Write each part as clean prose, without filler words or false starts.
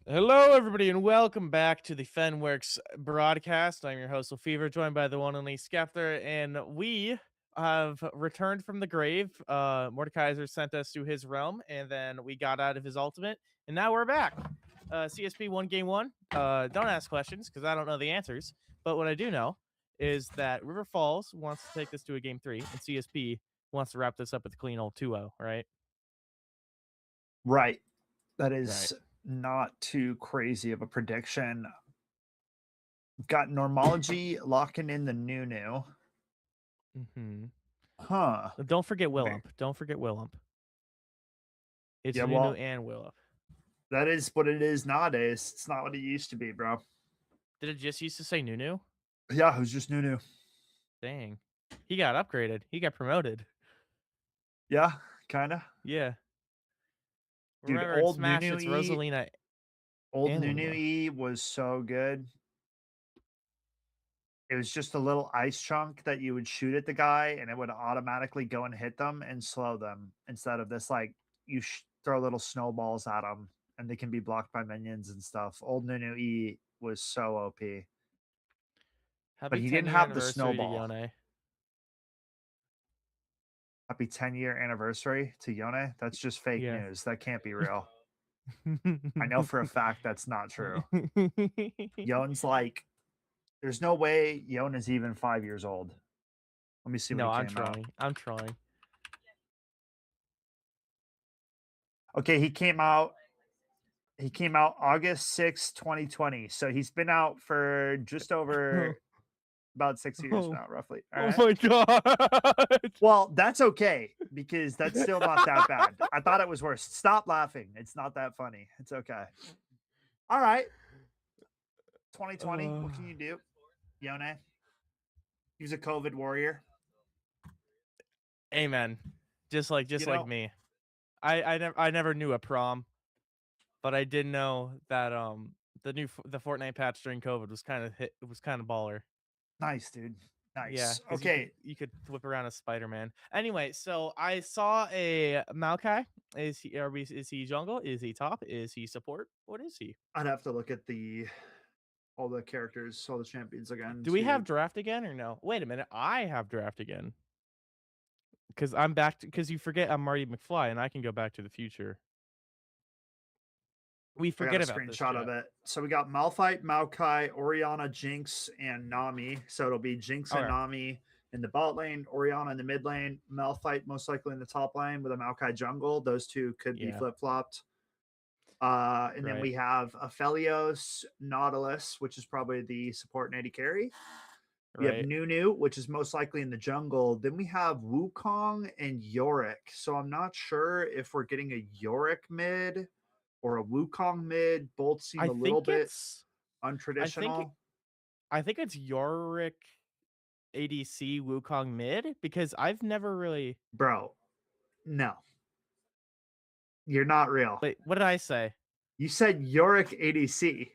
Hello, everybody, and welcome back to the Fenworks broadcast. I'm your host, Fever, joined by the one and only Skepter, and we have returned from the grave. Mordekaiser sent us to his realm, and then we got out of his ultimate, and now we're back. CSP won game one. Don't ask questions because I don't know the answers, but what I do know is that River Falls wants to take this to a game three, and CSP wants to wrap this up with a clean old 2-0, right? Right. That Right. is not too crazy of a prediction. Got Normology locking in the new. Mm-hmm. Huh. Don't forget Very, Willump. Don't forget Willump. It's yeah, Nunu well, and Willump. that is what it is nowadays. It's not what it used to be, bro. Did it just used to say Nunu? Yeah, it was just new. Dang. He got upgraded. He got promoted. Yeah, kind of. Yeah. Dude, Remember in Smash, it's Rosalina Old and Nunu Luma. E was so good. It was just a little ice chunk that you would shoot at the guy and it would automatically go and hit them and slow them instead of this like throw little snowballs at them and they can be blocked by minions and stuff. Old Nunu E was so OP, but Happy he didn't 10-year have the anniversary to snowball. Yone. Happy 10-year anniversary to Yone. That's just fake Yeah. news. That can't be real. I know for a fact that's not true. Yone's like, there's no way Yone is even 5 years old. Let me see when No, he I'm came out. trolling. I'm trolling. Okay, he came out August 6th, 2020. So he's been out for just over about 6 years Oh, now, roughly. All oh right. my god. Well, that's okay because that's still not that bad. I thought it was worse. Stop laughing. It's not that funny. It's okay. All right. 2020. What can you do? Yone. He was a COVID warrior. Amen. Just You like know, me. I never knew a prom, but I did know that the Fortnite patch during COVID was kind of hit. It was kind of baller. nice, dude. Yeah, Nice. because Okay. you could whip around as Spider-Man. Anyway, so I saw a Maokai. Is he jungle? Is he top? Is he support? What is he? I'd have to look at all the characters, all the champions again Do we have to draft again or no? Wait a minute, I have draft again because I'm back. Because you forget I'm Marty McFly and I can go back to the future. We I got a forget about this screenshot of chat. it. So we got Malphite, Maokai, Orianna, Jinx, and Nami. So it'll be Jinx and Okay, Nami in the bot lane, Orianna in the mid lane, Malphite most likely in the top lane with a Maokai jungle. Those two could be yeah, flip flopped. And then right. we have Aphelios, Nautilus, which is probably the support and AD carry. We have Right. Nunu, which is most likely in the jungle. Then we have Wukong and Yorick. So I'm not sure if we're getting a Yorick mid or a Wukong mid. Both seem I a little think bit it's I think untraditional. I think it's Yorick ADC Wukong mid because I've never really. Bro, no, you're not real. Wait, what did I say? You said Yorick ADC.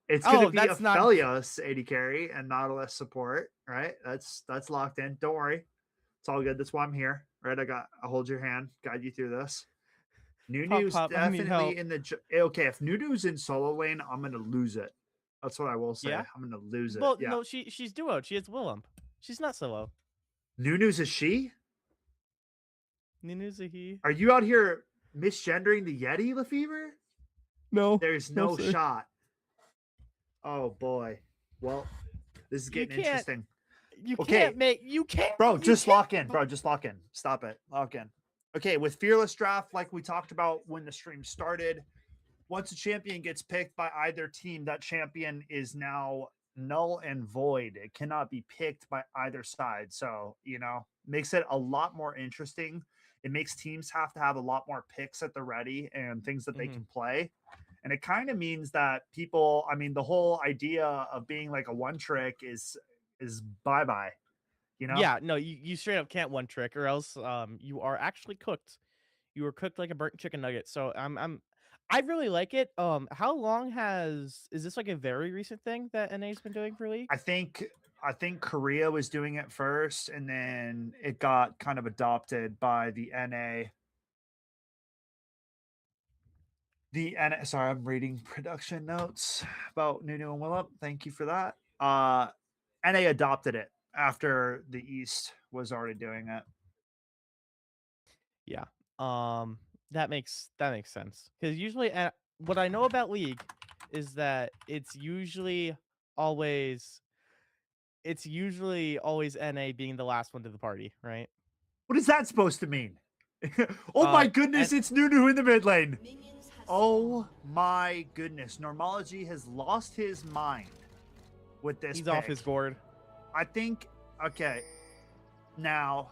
It's going to Oh, be that's not. Aphelios AD carry and Nautilus support, right? That's locked in. Don't worry. It's all good. That's why I'm here, right? I hold your hand, guide you through this. Pop Nunu's pop. I need definitely help. in the okay. If Nunu's in solo lane, I'm gonna lose it. That's what I will say. Yeah. I'm gonna lose it. Well, Yeah. no, she's duo. She has Willump. She's not solo. Nunu's a she? Ninu's a he. Are you out here misgendering the Yeti, Lefevre? No, There's no no sir. shot. Oh boy. Well, this is You getting can't. interesting. You can't Okay, make. You can't. bro, You just can't. lock in. Bro, just lock in. Stop it. Lock in. Okay, with Fearless Draft, like we talked about when the stream started, once a champion gets picked by either team, that champion is now null and void. It cannot be picked by either side. So, makes it a lot more interesting. It makes teams have to have a lot more picks at the ready and things that they Mhm. can play. And it kind of means that people, I mean, the whole idea of being like a one trick is bye-bye, you know? Yeah. No. You straight up can't one trick, or else you are actually cooked. You were cooked like a burnt chicken nugget. So I really like it. How long is this like a very recent thing that NA's been doing for League? I think I think Korea was doing it first, and then it got kind of adopted by the NA. Sorry, I'm reading production notes about Nunu and Willem. Thank you for that. NA adopted it after the East was already doing it. Yeah. That makes sense. Because usually, what I know about League is that always it's usually always NA being the last one to the party, right? What is that supposed to mean? Oh my And goodness, it's Nunu in the mid lane. Oh my goodness. Normology has lost his mind with this he's off pick. his gourd. I think, okay, now,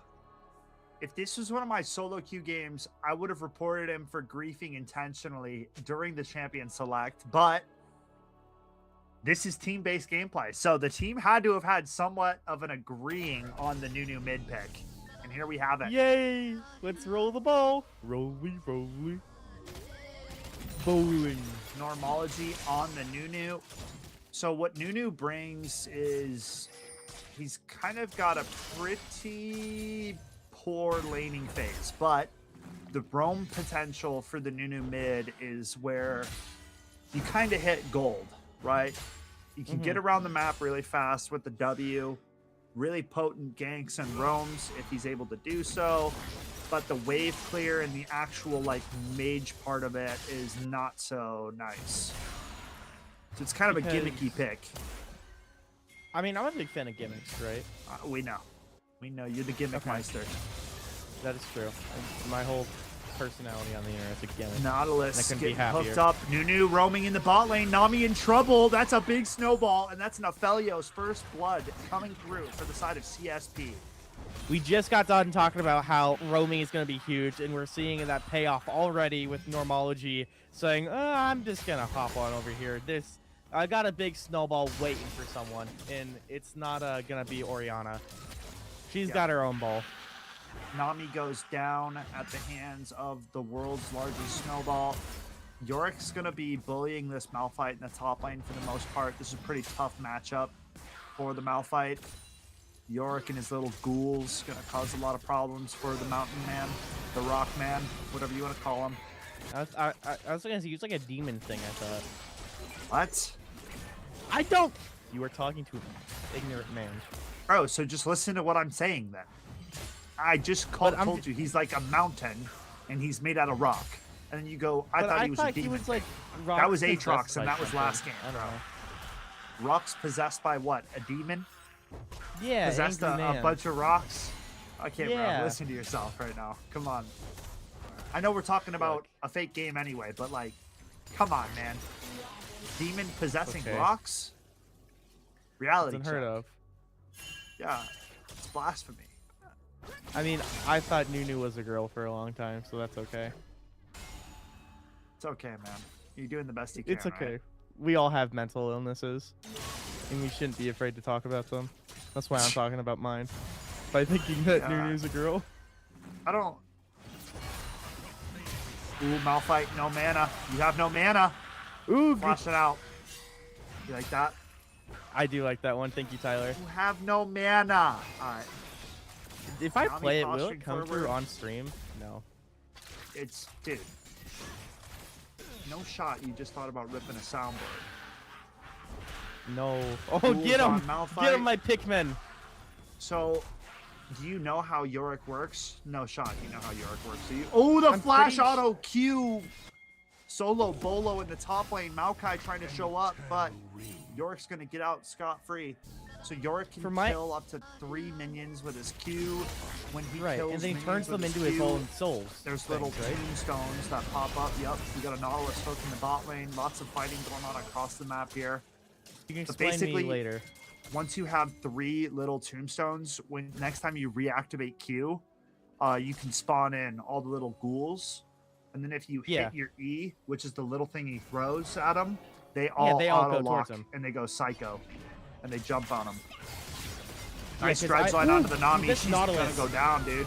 if this was one of my solo queue games, I would have reported him for griefing intentionally during the champion select, but this is team-based gameplay. So the team had to have had somewhat of an agreeing on the Nunu mid pick. And here we have it. Yay! Let's roll the ball. Rolly, rolly. Bowling. Normology on the Nunu. So what Nunu brings is he's kind of got a pretty poor laning phase, but the roam potential for the Nunu mid is where you kind of hit gold, right? You can get around the map really fast with the W, really potent ganks and roams if he's able to do so, but the wave clear and the actual like mage part of it is not so nice. So it's kind of a gimmicky pick. I mean, I'm a big fan of gimmicks, right? We know. We know you're the gimmick meister. That is true. My whole personality on the internet's a gimmick. Nautilus getting hooked up. Nunu roaming in the bot lane. Nami in trouble. That's a big snowball, and that's an Aphelios first blood coming through for the side of CSP. We just got done talking about how roaming is going to be huge, and we're seeing that payoff already with Normology saying, I'm just going to hop on over here. I got a big snowball waiting for someone, and it's not going to be Orianna. She's got her own ball. Nami goes down at the hands of the world's largest snowball. Yorick's going to be bullying this Malphite in the top lane for the most part. This is a pretty tough matchup for the Malphite. Yorick and his little ghouls going to cause a lot of problems for the Mountain Man, the Rock Man, whatever you want to call him. I was going to use like a demon thing, I thought. What? I don't. You were talking to an ignorant man. Oh, so just listen to what I'm saying then. I just told you he's like a mountain and he's made out of rock. And then you go, I thought he was a demon. He was like that was Aatrox, and that was last game. I don't know. Rock's possessed by what? A demon? Yeah, possessed a bunch of rocks? Okay, bro, listen to yourself right now. Come on. I know we're talking about a fake game anyway, but like, come on, man. Demon possessing rocks? Reality check. Unheard of. Yeah, it's blasphemy. I mean, I thought Nunu was a girl for a long time, so that's okay. It's okay, man. You're doing the best you can. It's okay. Right? We all have mental illnesses, and we shouldn't be afraid to talk about them. That's why I'm talking about mine. By thinking that Nunu's a girl. I don't... Ooh, Malphite, no mana. You have no mana. Ooh, flash it out. You like that? I do like that one. Thank you, Tyler. You have no mana. All right. If I play it, will it come through on stream? No. It's, dude. No shot. You just thought about ripping a soundboard. No. Oh, get him! Get him, my Pikmin! So, do you know how Yorick works? No shot. You know how Yorick works. So oh, the flash auto Q! Solo Bolo in the top lane. Maokai trying to show up, but Yorick's going to get out scot-free. So Yorick can kill up to 3 minions with his Q. When he kills and then he turns them into his own souls. There's little tombstones that pop up. Yep, we got a Nautilus hook in the bot lane. Lots of fighting going on across the map here. You can explain me later. Once you have 3 little tombstones, when next time you reactivate Q, you can spawn in all the little ghouls. And then if you hit your E, which is the little thing he throws at them, they all auto lock and they go psycho. And they jump on him. Nice dredge line onto the Nami. She's gonna go down, dude.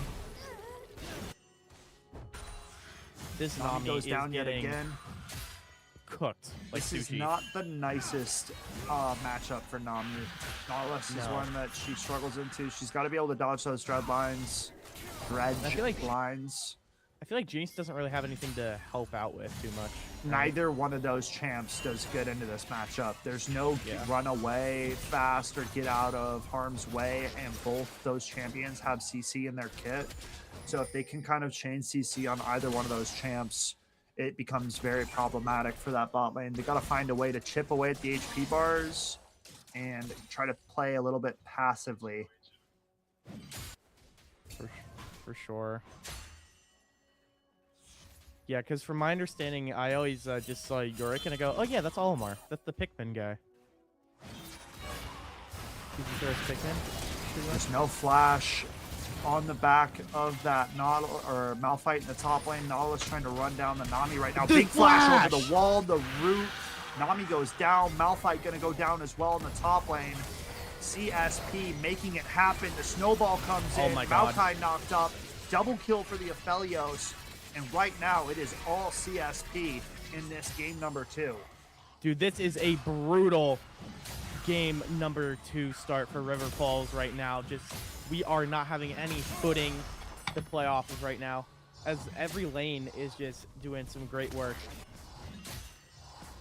This Nami goes down yet again. Cooked. Like this is not the nicest matchup for Nami. Nautilus is one that she struggles into. She's got to be able to dodge those dread lines. Lines. I feel like Jinx doesn't really have anything to help out with too much. Right? Neither one of those champs does good into this matchup. There's no run away fast or get out of harm's way, and both those champions have CC in their kit. So if they can kind of chain CC on either one of those champs, it becomes very problematic for that bot lane. They got to find a way to chip away at the HP bars and try to play a little bit passively. For sure. Yeah, because from my understanding, I always just saw Yorick and I go, oh yeah, that's Olimar. That's the Pikmin guy. Did you throw his Pikmin? There's no flash on the back of that Malphite in the top lane. Nautilus trying to run down the Nami right now. Big flash over the wall, the root. Nami goes down. Malphite going to go down as well in the top lane. CSP making it happen. The snowball comes in. My God. Maokai knocked up. Double kill for the Aphelios. And right now, it is all CSP in this game number 2. Dude, this is a brutal game number 2 start for River Falls right now. Just, we are not having any footing to play off of right now, as every lane is just doing some great work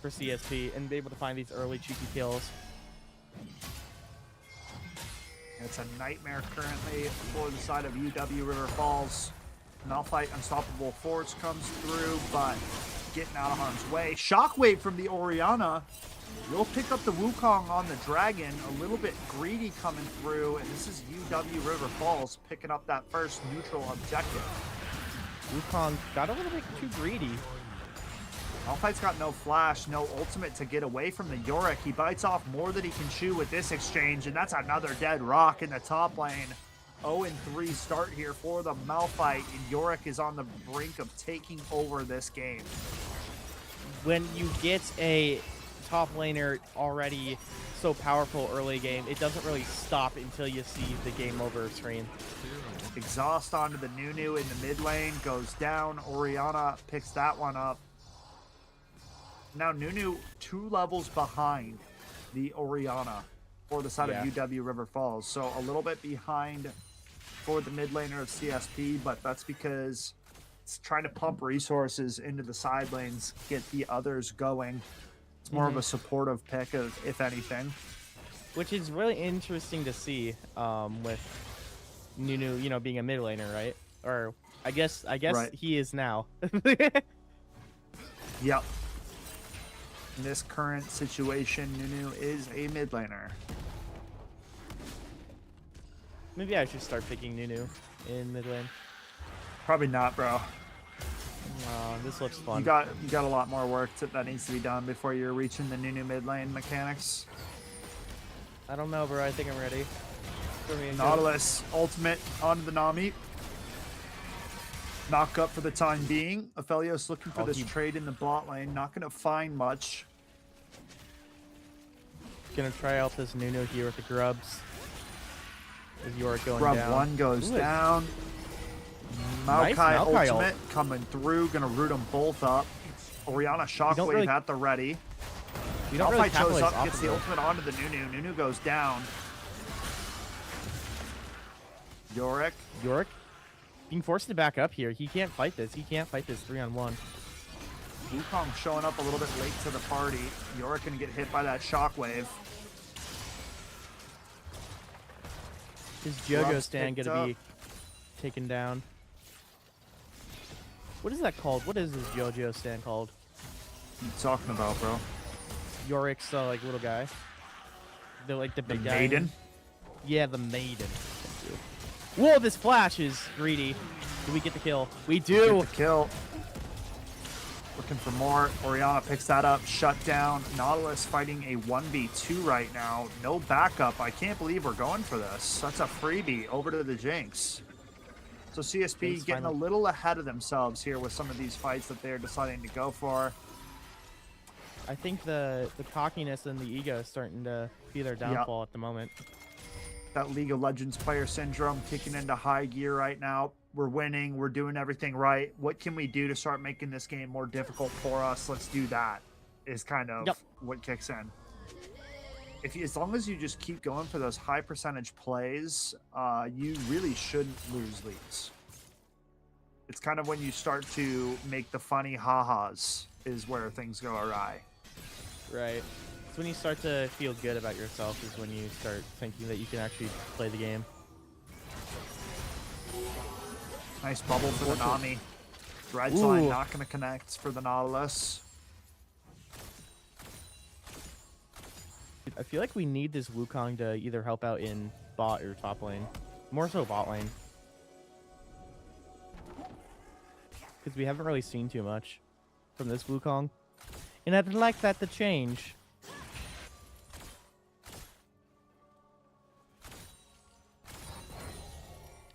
for CSP and be able to find these early cheeky kills. It's a nightmare currently for the side of UW River Falls. Malphite Unstoppable Force comes through, but getting out of harm's way. Shockwave from the Orianna will pick up the Wukong on the Dragon. A little bit greedy coming through, and this is UW River Falls picking up that first neutral objective. Wukong got a little bit too greedy. Malphite's got no flash, no ultimate to get away from the Yorick. He bites off more than he can chew with this exchange, and that's another dead rock in the top lane. 0-3 start here for the Malphite, and Yorick is on the brink of taking over this game. When you get a top laner already so powerful early game, it doesn't really stop until you see the game over screen. Exhaust onto the Nunu in the mid lane, goes down. Orianna picks that one up. Now Nunu 2 levels behind the Orianna for the side of UW River Falls. So a little bit behind for the mid laner of CSP, but that's because it's trying to pump resources into the side lanes, get the others going. It's more of a supportive pick, if anything. Which is really interesting to see with Nunu, you know, being a mid laner, right? Or I guess right. He is now. Yep. In this current situation, Nunu is a mid laner. Maybe I should start picking Nunu in mid lane. Probably not, bro. This looks fun. You got a lot more work that needs to be done before you're reaching the Nunu mid lane mechanics. I don't know, bro. I think I'm ready. Nautilus ultimate onto the Nami. Knock up for the time being. Aphelios looking for this trade in the bot lane. Not going to find much. Gonna try out this Nunu here with the grubs. As you are going Grub down. 1 goes down. Nice Maokai ultimate coming through. Gonna root them both up. Orianna Shockwave at the ready. Malphite shows up, gets the ultimate onto the Nunu. Nunu goes down. Yorick being forced to back up here. He can't fight this. He can't fight this 3-on-1. Wukong showing up a little bit late to the party. Yorick gonna get hit by that Shockwave. His JoJo stand gonna be taken down. What is that called? What is his JoJo stand called? What are you talking about, bro? Yorick's like little guy. They're like the big guy. Maiden? Yeah, the Maiden. Thank you. Whoa, this flash is greedy. Do we get the kill? We do. Get the kill. Looking for more. Orianna picks that up. Shut down. Nautilus fighting a 1v2 right now. No backup. I can't believe we're going for this. That's a freebie over to the Jinx. So CSP getting a little ahead of themselves here with some of these fights that they're deciding to go for. I think the cockiness and the ego is starting to be their downfall at the moment. That League of Legends player syndrome kicking into high gear right now. We're winning. We're doing everything right. What can we do to start making this game more difficult for us? Let's do that, is kind of what kicks in. As long as you just keep going for those high percentage plays, you really shouldn't lose leads. It's kind of when you start to make the funny ha-has is where things go awry. Right. It's when you start to feel good about yourself is when you start thinking that you can actually play the game. Nice bubble for the Nami. Dredge line not going to connect for the Nautilus. I feel like we need this Wukong to either help out in bot or top lane. More so bot lane. Because we haven't really seen too much from this Wukong. And I'd like that to change.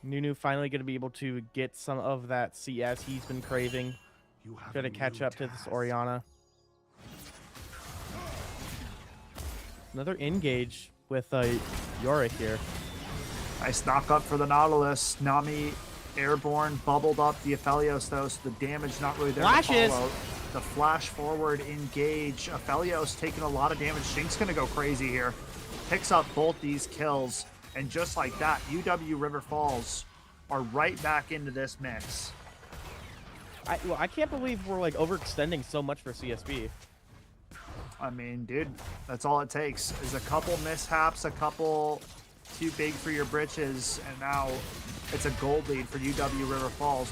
Nunu finally going to be able to get some of that CS he's been craving. Try to catch up to this Orianna. Another engage with Yorick here. Nice knock up for the Nautilus. Nami airborne, bubbled up the Aphelios though, so the damage not really there Flashes. to follow. The flash forward engage. Aphelios taking a lot of damage. Jinx gonna go crazy here. Picks up both these kills, and just like that, UW River Falls are right back into this mix. I can't believe we're like overextending so much for CSB. I mean, dude, that's all it takes is a couple mishaps, a couple too big for your britches, and now it's a gold lead for UW River Falls.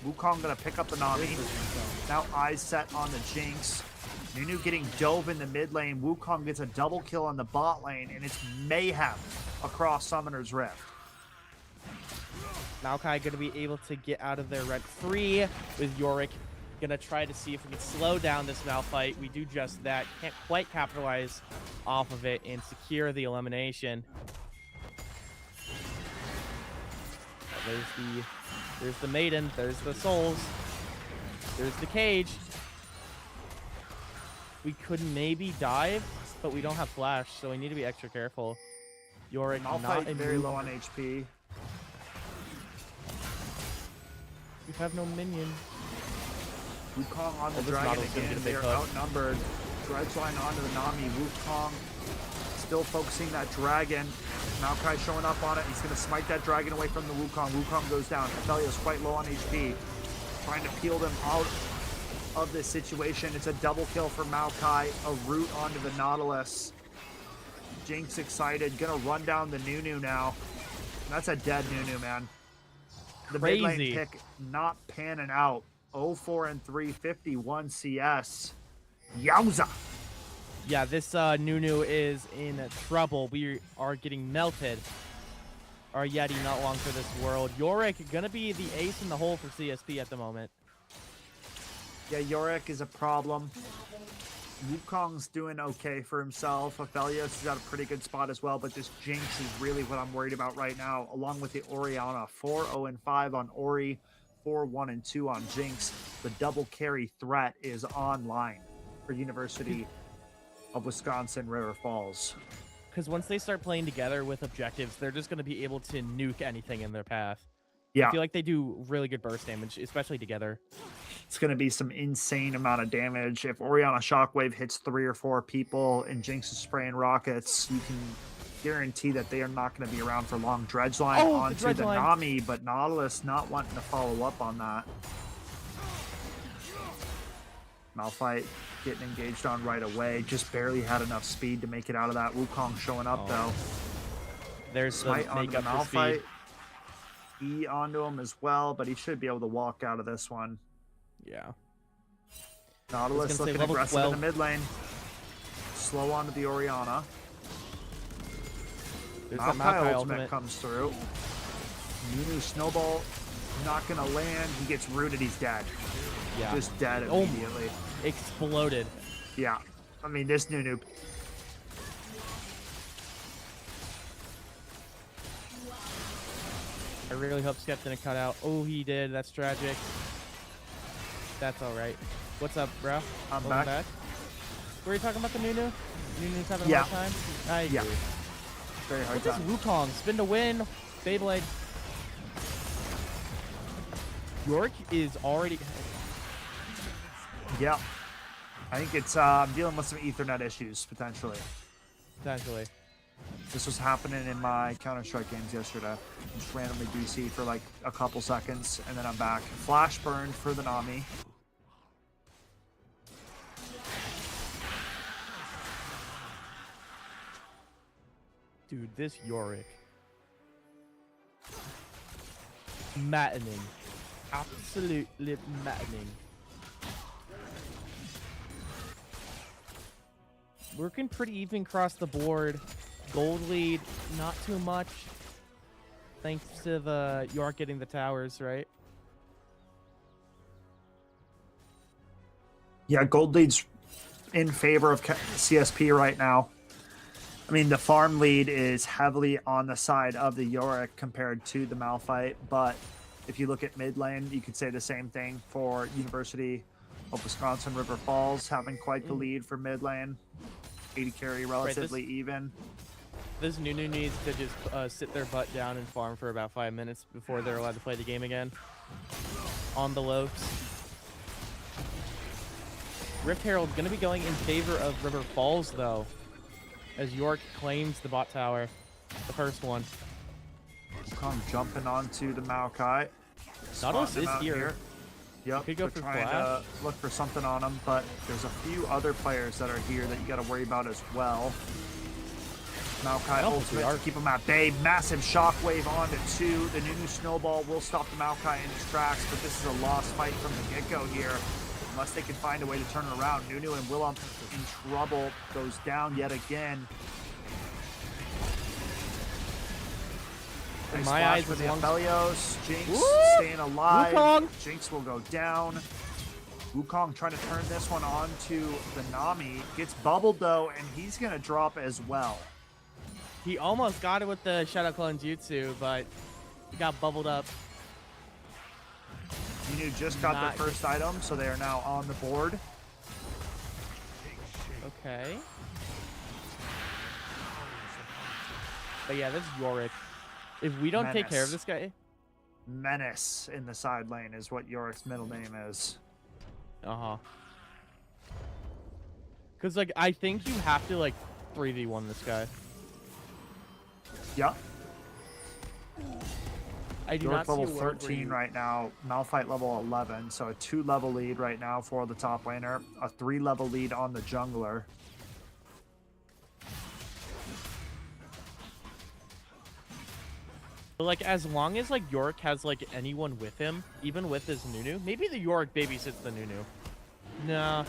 Wukong gonna pick up the Nami. Now eyes set on the Jinx. Nunu getting dove in the mid lane. Wukong gets a double kill on the bot lane, and it's mayhem across Summoner's Rift. Maokai going to be able to get out of there rent-free with Yorick. Going to try to see if we can slow down this Malphite. We do just that. Can't quite capitalize off of it and secure the elimination. There's the Maiden. There's the Souls. There's the Cage. We could maybe dive, but we don't have Flash, so we need to be extra careful. Yorick not very low on HP. We have no minion. Wukong on the dragon again. They're outnumbered. Dredge line onto the Nami. Wukong still focusing that dragon. Maokai showing up on it. He's going to smite that dragon away from the Wukong. Wukong goes down. Aphelios quite low on HP. Trying to peel them out of this situation. It's a double kill for Maokai. A root onto the Nautilus. Jinx excited. Going to run down the Nunu now. That's a dead Nunu, man. The mid lane pick not panning out. 0-4-3, 51 CS. Yowza! Yeah, this Nunu is in trouble. We are getting melted. Our Yeti not long for this world. Yorick gonna be the ace in the hole for CSP at the moment. Yeah, Yorick is a problem. Wukong's doing okay for himself. Aphelios is at a pretty good spot as well, but this Jinx is really what I'm worried about right now, along with the Orianna. 4-0-5 on Ori, 4-1-2 on Jinx. The double carry threat is online for University of Wisconsin River Falls. Because once they start playing together with objectives, they're just going to be able to nuke anything in their path. Yeah. I feel like they do really good burst damage, especially together. It's going to be some insane amount of damage. If Orianna Shockwave hits 3 or 4 people and Jinx is spraying rockets, you can guarantee that they are not going to be around for long. Dredge line onto the Nami, but Nautilus not wanting to follow up on that. Malphite getting engaged on right away. Just barely had enough speed to make it out of that. Wukong showing up, though. There's Smite the onto the makeup for Malphite. speed. E onto him as well, but he should be able to walk out of this one. Yeah. Nautilus looking aggressive 12. in the mid lane. Slow onto the Orianna. There's Maokai ultimate comes through. Nunu snowball not gonna land. He gets rooted. He's dead. Yeah. Just dead immediately. Exploded. Yeah. I mean, this Nunu. I really hope Skep's gonna cut out. Oh, he did. That's tragic. That's all right. What's up, bro? I'm Welcome back. Were you talking about the Nunu? Nunu's having a hard time? I agree. Yeah. Very hard What's time. this Wukong? Spin to win. Beyblade. York is already... Yeah. I think it's I'm dealing with some Ethernet issues, potentially. Potentially. This was happening in my Counter-Strike games yesterday. Just randomly DC for like a couple seconds, and then I'm back. Flash burn for the Nami. Dude, this Yorick. Maddening. Absolutely maddening. Working pretty even across the board. Gold lead, not too much. Thanks to the York getting the towers, right? Yeah, gold lead's in favor of CSP right now. I mean, the farm lead is heavily on the side of the Yorick compared to the Malphite, but if you look at mid lane, you could say the same thing for University of Wisconsin River Falls, having quite the lead for mid lane. 80 carry, relatively even. This Nunu needs to just sit their butt down and farm for about 5 minutes before they're allowed to play the game again. On the Lopes. Rift Herald going to be going in favor of River Falls, though, as York claims the bot tower, the first one. Wukong jumping onto the Maokai. Nautilus is here. Yep, Could go they're for trying flash. to look for something on him, but there's a few other players that are here that you got to worry about as well. Maokai ultimate to keep him at bay. Massive shockwave onto 2. The Nunu snowball will stop the Maokai in his tracks, but this is a lost fight from the get-go here. Unless they can find a way to turn it around. Nunu and Willem in trouble. Goes down yet again. In Nice my flash eyes, for as the long as- Aphelios. Jinx Woo! staying alive. Wukong! Jinx will go down. Wukong trying to turn this one onto the Nami. Gets bubbled though, and he's going to drop as well. He almost got it with the Shadow Clone Jutsu, but he got bubbled up. Nunu just got their first item, so they are now on the board. Okay. But yeah, this is Yorick. If we don't take care of this guy... Menace in the side lane is what Yorick's middle name is. Uh-huh. Because, like, I think you have to, like, 3v1 this guy. Yep. I do Yorick not see level a world 13 right now. Malphite level 11. So a 2-level lead right now for the top laner. A 3-level lead on the jungler. But, like, as long as, like, Yorick has, like, anyone with him, even with his Nunu, maybe the Yorick babysits the Nunu. Nah,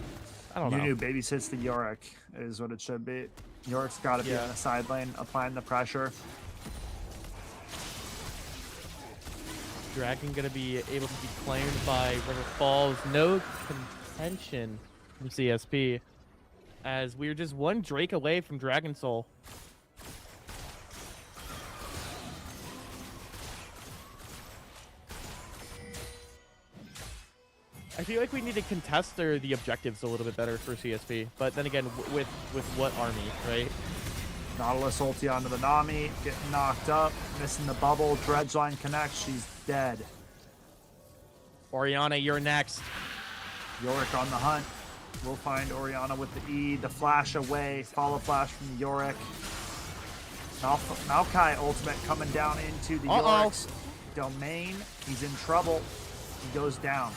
I don't know. Nunu babysits the Yorick is what it should be. Yorick's got to be in the side lane, applying the pressure. Dragon gonna be able to be claimed by River Falls. No contention from CSP, as we're just one Drake away from Dragon Soul. I feel like we need to contest the objectives a little bit better for CSP, but then again, with what army, right? Nautilus ulti onto the Nami, getting knocked up, missing the bubble. Dredge line connects, she's dead. Oriana, you're next. Yorick on the hunt. We'll find Oriana with the E, the flash away, follow flash from Yorick. Maokai ultimate coming down into the Yorick's domain. He's in trouble. He goes down.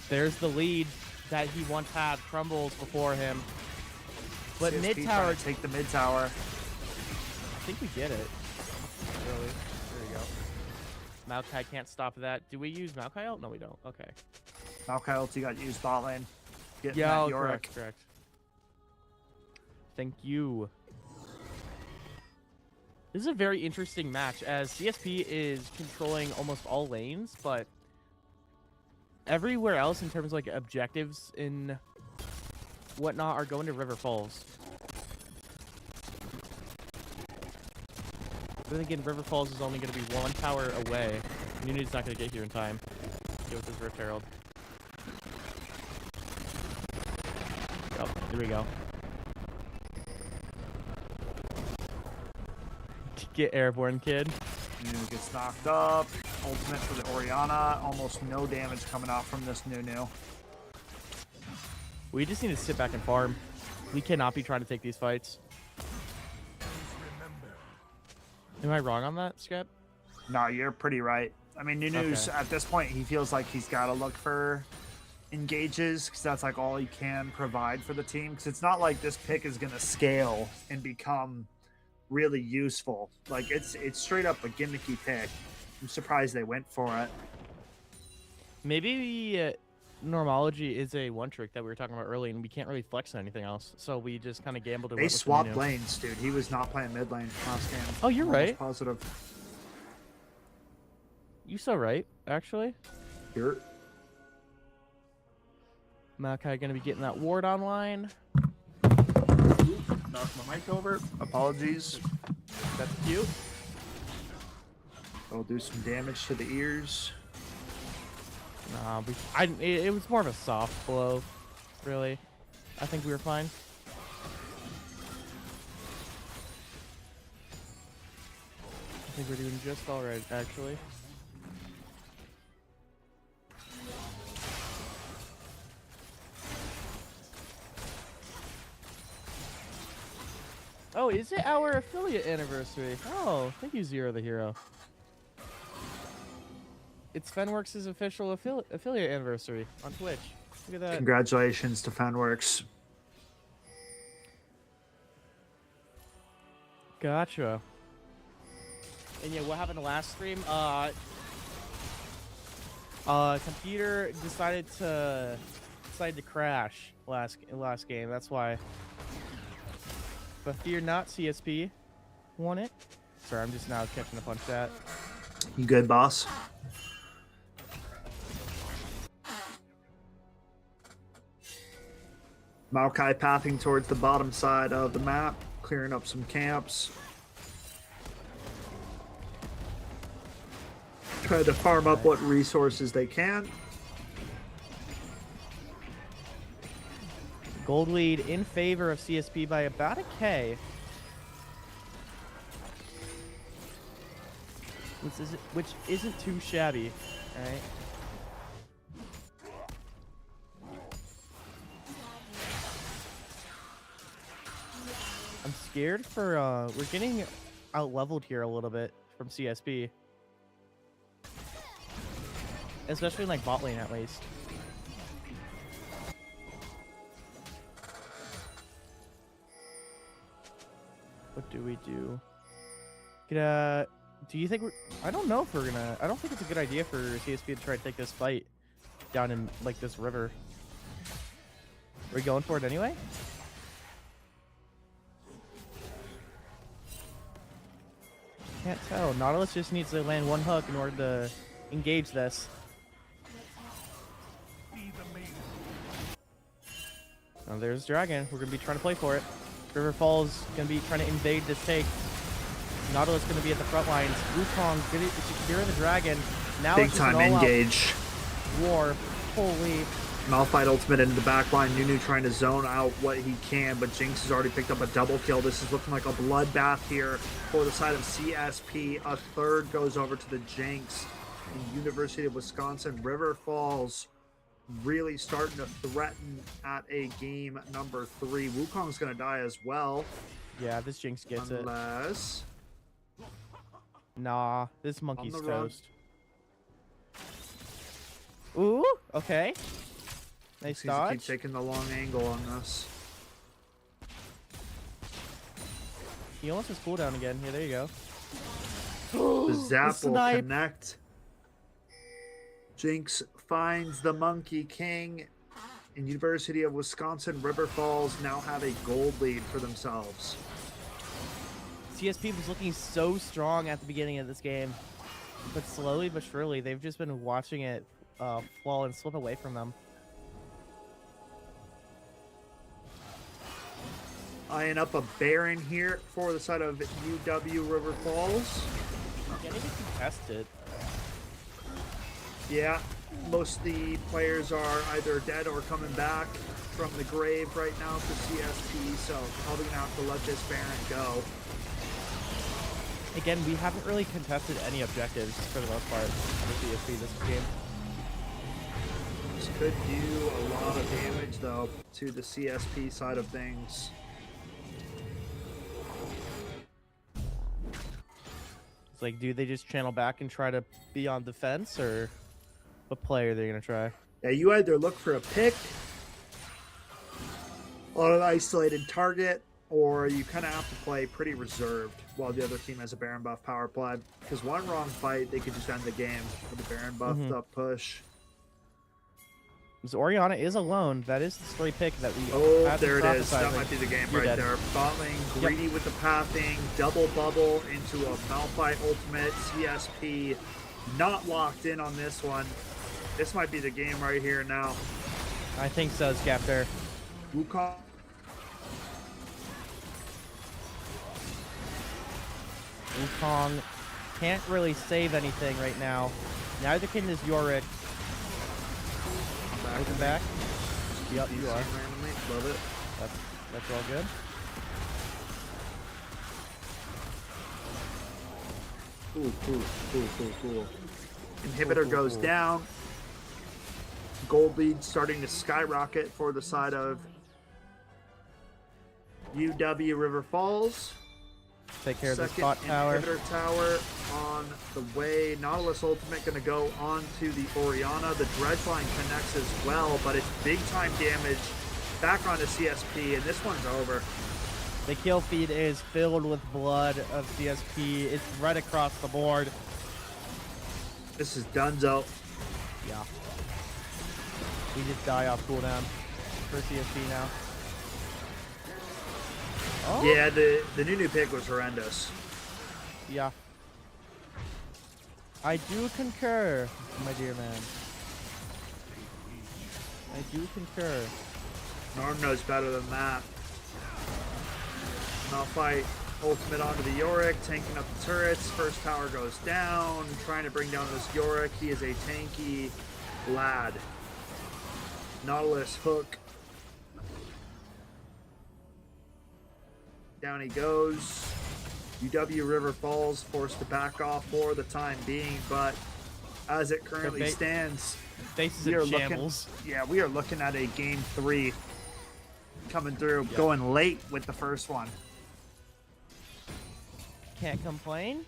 There's the lead that he once had. Crumbles before him. But CSP mid tower, take the mid tower. I think we get it. Really? There you go. Maokai can't stop that. Do we use Maokai ult? No, we don't. Okay. Maokai ulti got used bot lane. Getting Yeah, that Yorick. correct. Thank you. This is a very interesting match, as CSP is controlling almost all lanes, but everywhere else in terms of like objectives and whatnot are going to River Falls. But then again, River Falls is only going to be one tower away. Nunu's not going to get here in time. Get with his Rift Herald. Oh, here we go. Get airborne, kid. Nunu gets knocked up. Ultimate for the Oriana. Almost no damage coming out from this Nunu. We just need to sit back and farm. We cannot be trying to take these fights. Am I wrong on that, Skip? No, you're pretty right. I mean, Nunu's Okay. at this point, he feels like he's got to look for engages because that's like all he can provide for the team. Because it's not like this pick is going to scale and become really useful. Like it's straight up a gimmicky pick. I'm surprised they went for it. Maybe Normology is a one trick that we were talking about earlier, and we can't really flex on anything else. So we just kind of gambled and They went with the swapped Nunu. lanes, dude. He was not playing mid lane last game. Oh, you're I'm almost right. Positive. You so right, actually. You're Malachi gonna be getting that ward online. knocked my mic over. Apologies. That's cute. I'll do some damage to the ears. Nah, it was more of a soft blow, really. I think we were fine. I think we're doing just all right, actually. Oh, is it our affiliate anniversary? Oh, thank you, Zero the Hero. It's Fenworks' official affiliate anniversary on Twitch. Look at that. Congratulations to Fenworks. Gotcha. And yeah, what happened the last stream? Computer decided to crash last game. That's why. But fear not, CSP won it. Sorry, I'm just now catching up on chat. You good, boss? Maokai pathing towards the bottom side of the map, clearing up some camps. Try to farm up what resources they can. Gold lead in favor of CSP by about a K. Which isn't too shabby, alright? I'm scared for, we're getting out-leveled here a little bit from CSP. Especially in, like, bot lane, at least. What do we do? Do you think I don't know if we're gonna... I don't think it's a good idea for CSP to try to take this fight down in, like, this river. Are we going for it anyway? Can't tell. Nautilus just needs to land one hook in order to engage this. Oh, there's Dragon. We're going to be trying to play for it. River Falls going to be trying to invade this take. Nautilus going to be at the front lines. Wukong going to secure the Dragon. Now Big it's just time an all-out engage. war. Holy. Malphite ultimate into the back line. Nunu trying to zone out what he can, but Jinx has already picked up a double kill. This is looking like a bloodbath here for the side of CSP. A third goes over to the Jinx. And University of Wisconsin River Falls really starting to threaten at a game number 3. Wukong's going to die as well. Yeah, this Jinx gets unless... it. Nah, this monkey's toast. Ooh, okay. Nice dodge. Keep taking the long angle on this. He almost has cooldown again. Here, there you The go. zap will connect. Jinx finds the Monkey King, and University of Wisconsin River Falls now have a gold lead for themselves. CSP was looking so strong at the beginning of this game, but slowly but surely, they've just been watching it fall and slip away from them. Eyeing up a Baron here for the side of UW River Falls. Getting it contested. Yeah, most of the players are either dead or coming back from the grave right now for CSP, so probably gonna have to let this Baron go. Again, we haven't really contested any objectives for the most part for CSP this game. This could do a lot of damage though to the CSP side of things. It's like, do they just channel back and try to be on defense, or what play are they gonna try? Yeah, you either look for a pick on an isolated target, or you kind of have to play pretty reserved while the other team has a Baron buff power play. Because one wrong fight, they could just end the game with a Baron buffed up push. Because Orianna is alone. That is the stray pick that we. Oh, there it is. That might be the game right dead. there. Bot lane, greedy with the pathing, double bubble into a Malphite ultimate. CSP not locked in on this one. This might be the game right here now. I think so, Skeptor. Wukong. Wukong can't really save anything right now. Neither can this Yorick. Welcome back. Yep, you are. Randomly. Love it. That's all good. Cool. Inhibitor goes down. Gold lead starting to skyrocket for the side of UW River Falls. Take care of Second the spot tower. Inhibitor tower on the way. Nautilus ultimate going to go on to the Orianna. The dredge line connects as well, but it's big time damage back onto CSP, and this one's over. The kill feed is filled with blood of CSP. It's right across the board. This is donezo. Yeah. We just die off cooldown for CSP now. Oh. Yeah, the new pick was horrendous. Yeah. I do concur, my dear man. I do concur. Norm knows better than that. Malphite ultimate onto the Yorick, tanking up the turrets. First tower goes down, trying to bring down this Yorick. He is a tanky lad. Nautilus hook. Down he goes. UW River Falls forced to back off for the time being, but as it currently stands, we are shambles. We are looking at a game 3 coming through, going late with the first one. Can't complain.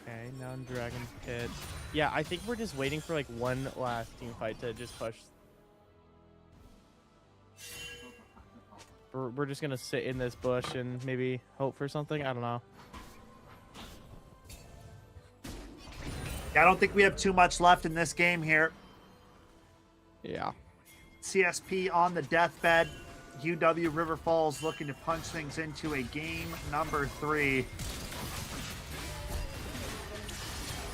Okay, now in Dragon Pit. Yeah, I think we're just waiting for like one last team fight to just push. We're just gonna sit in this bush and maybe hope for something. I don't know. I don't think we have too much left in this game here. Yeah. CSP on the deathbed. UW River Falls looking to punch things into a game number 3.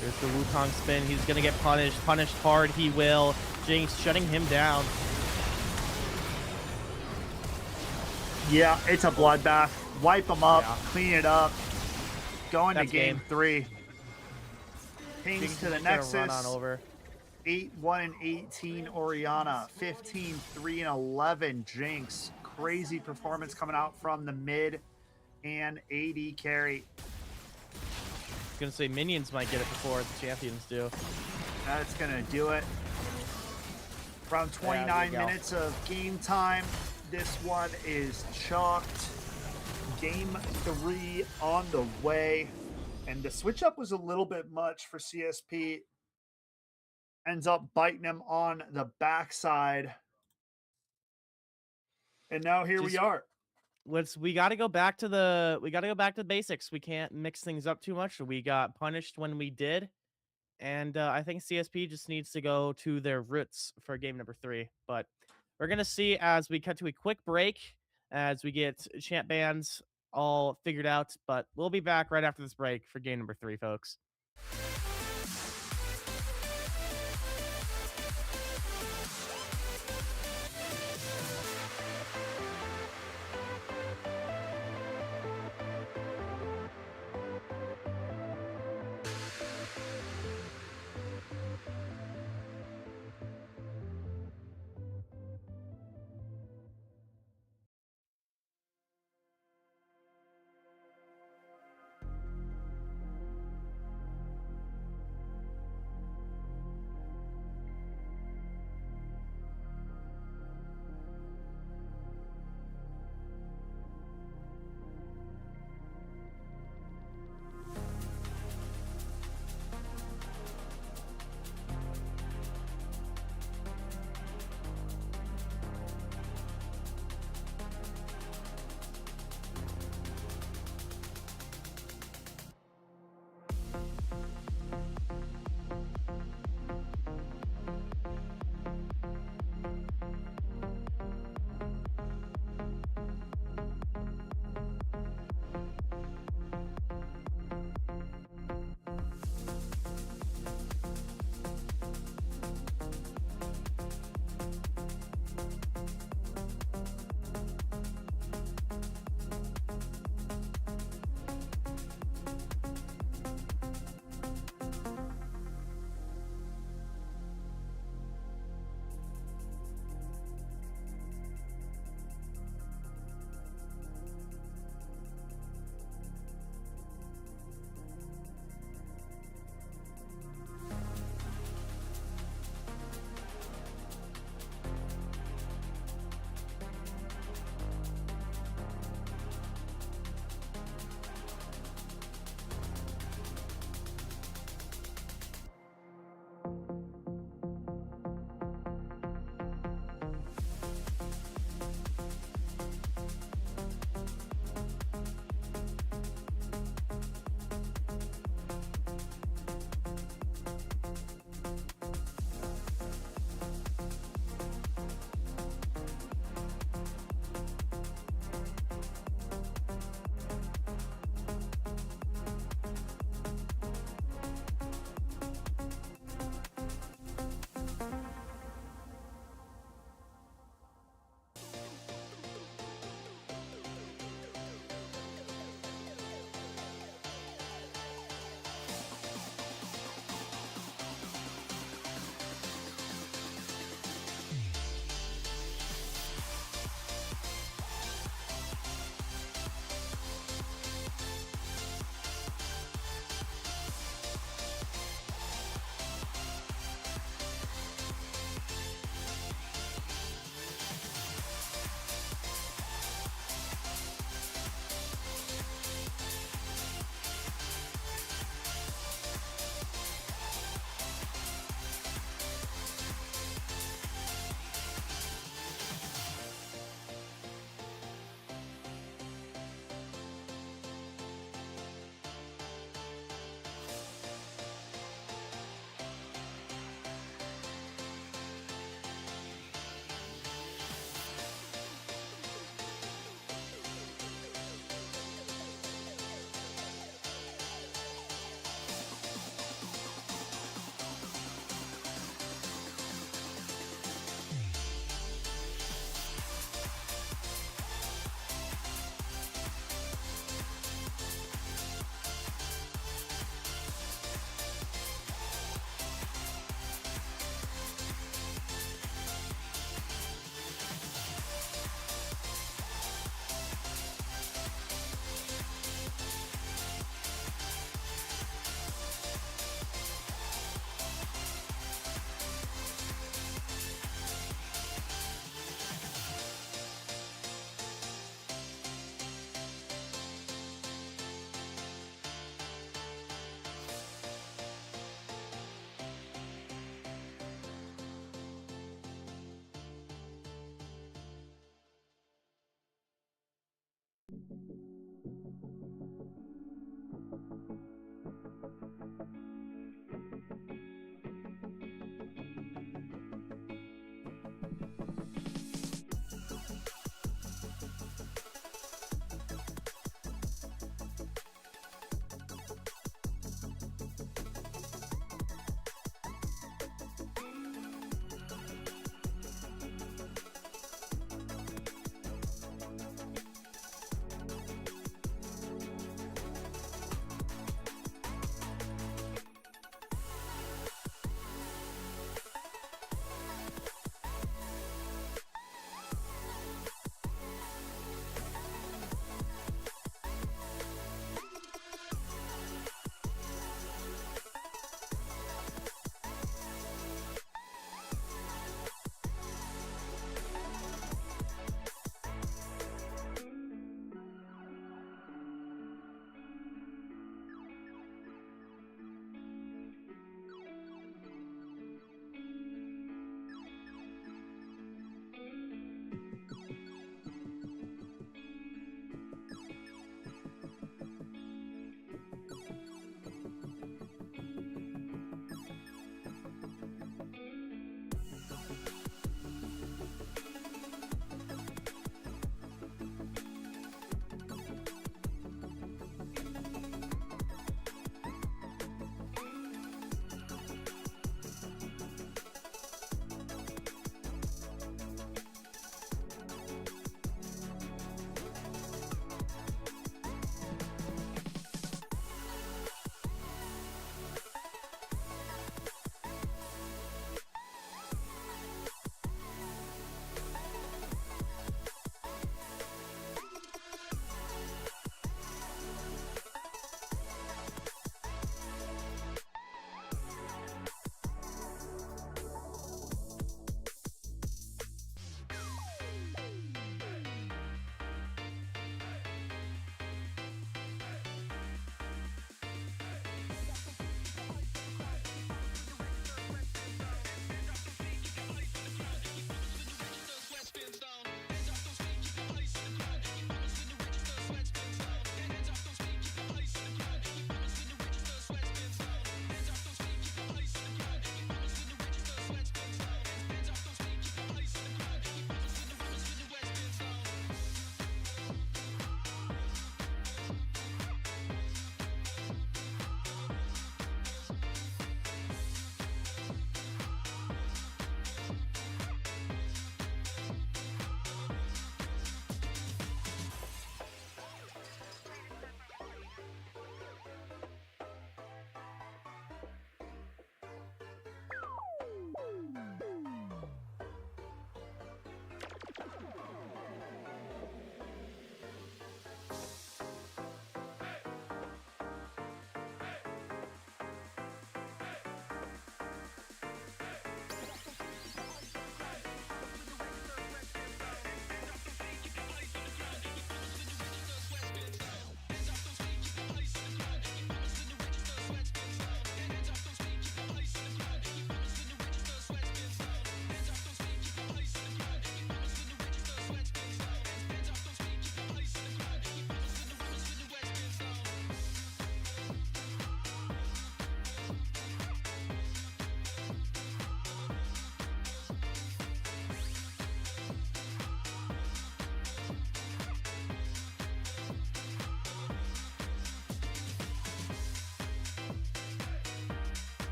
There's the Wukong spin. He's gonna get punished. Punished hard. He will. Jinx shutting him down. Yeah, it's a bloodbath. Wipe them up. Yeah. Clean it up. Going to game game 3. Pings Jinx to the is gonna Nexus. run on over. 8-1-18 Orianna. 15-3-11 Jinx. Crazy performance coming out from the mid and AD carry. I was gonna say minions might get it before the champions do. That's gonna do it. Around 29 minutes of game time. This one is chalked. Game 3 on the way. And the switch up was a little bit much for CSP. Ends up biting him on the backside. And now here we are. We got to go back to the basics. We can't mix things up too much. We got punished when we did, and I think CSP just needs to go to their roots for game number 3. But we're gonna see as we cut to a quick break as we get champ bans all figured out. But we'll be back right after this break for game number 3, folks.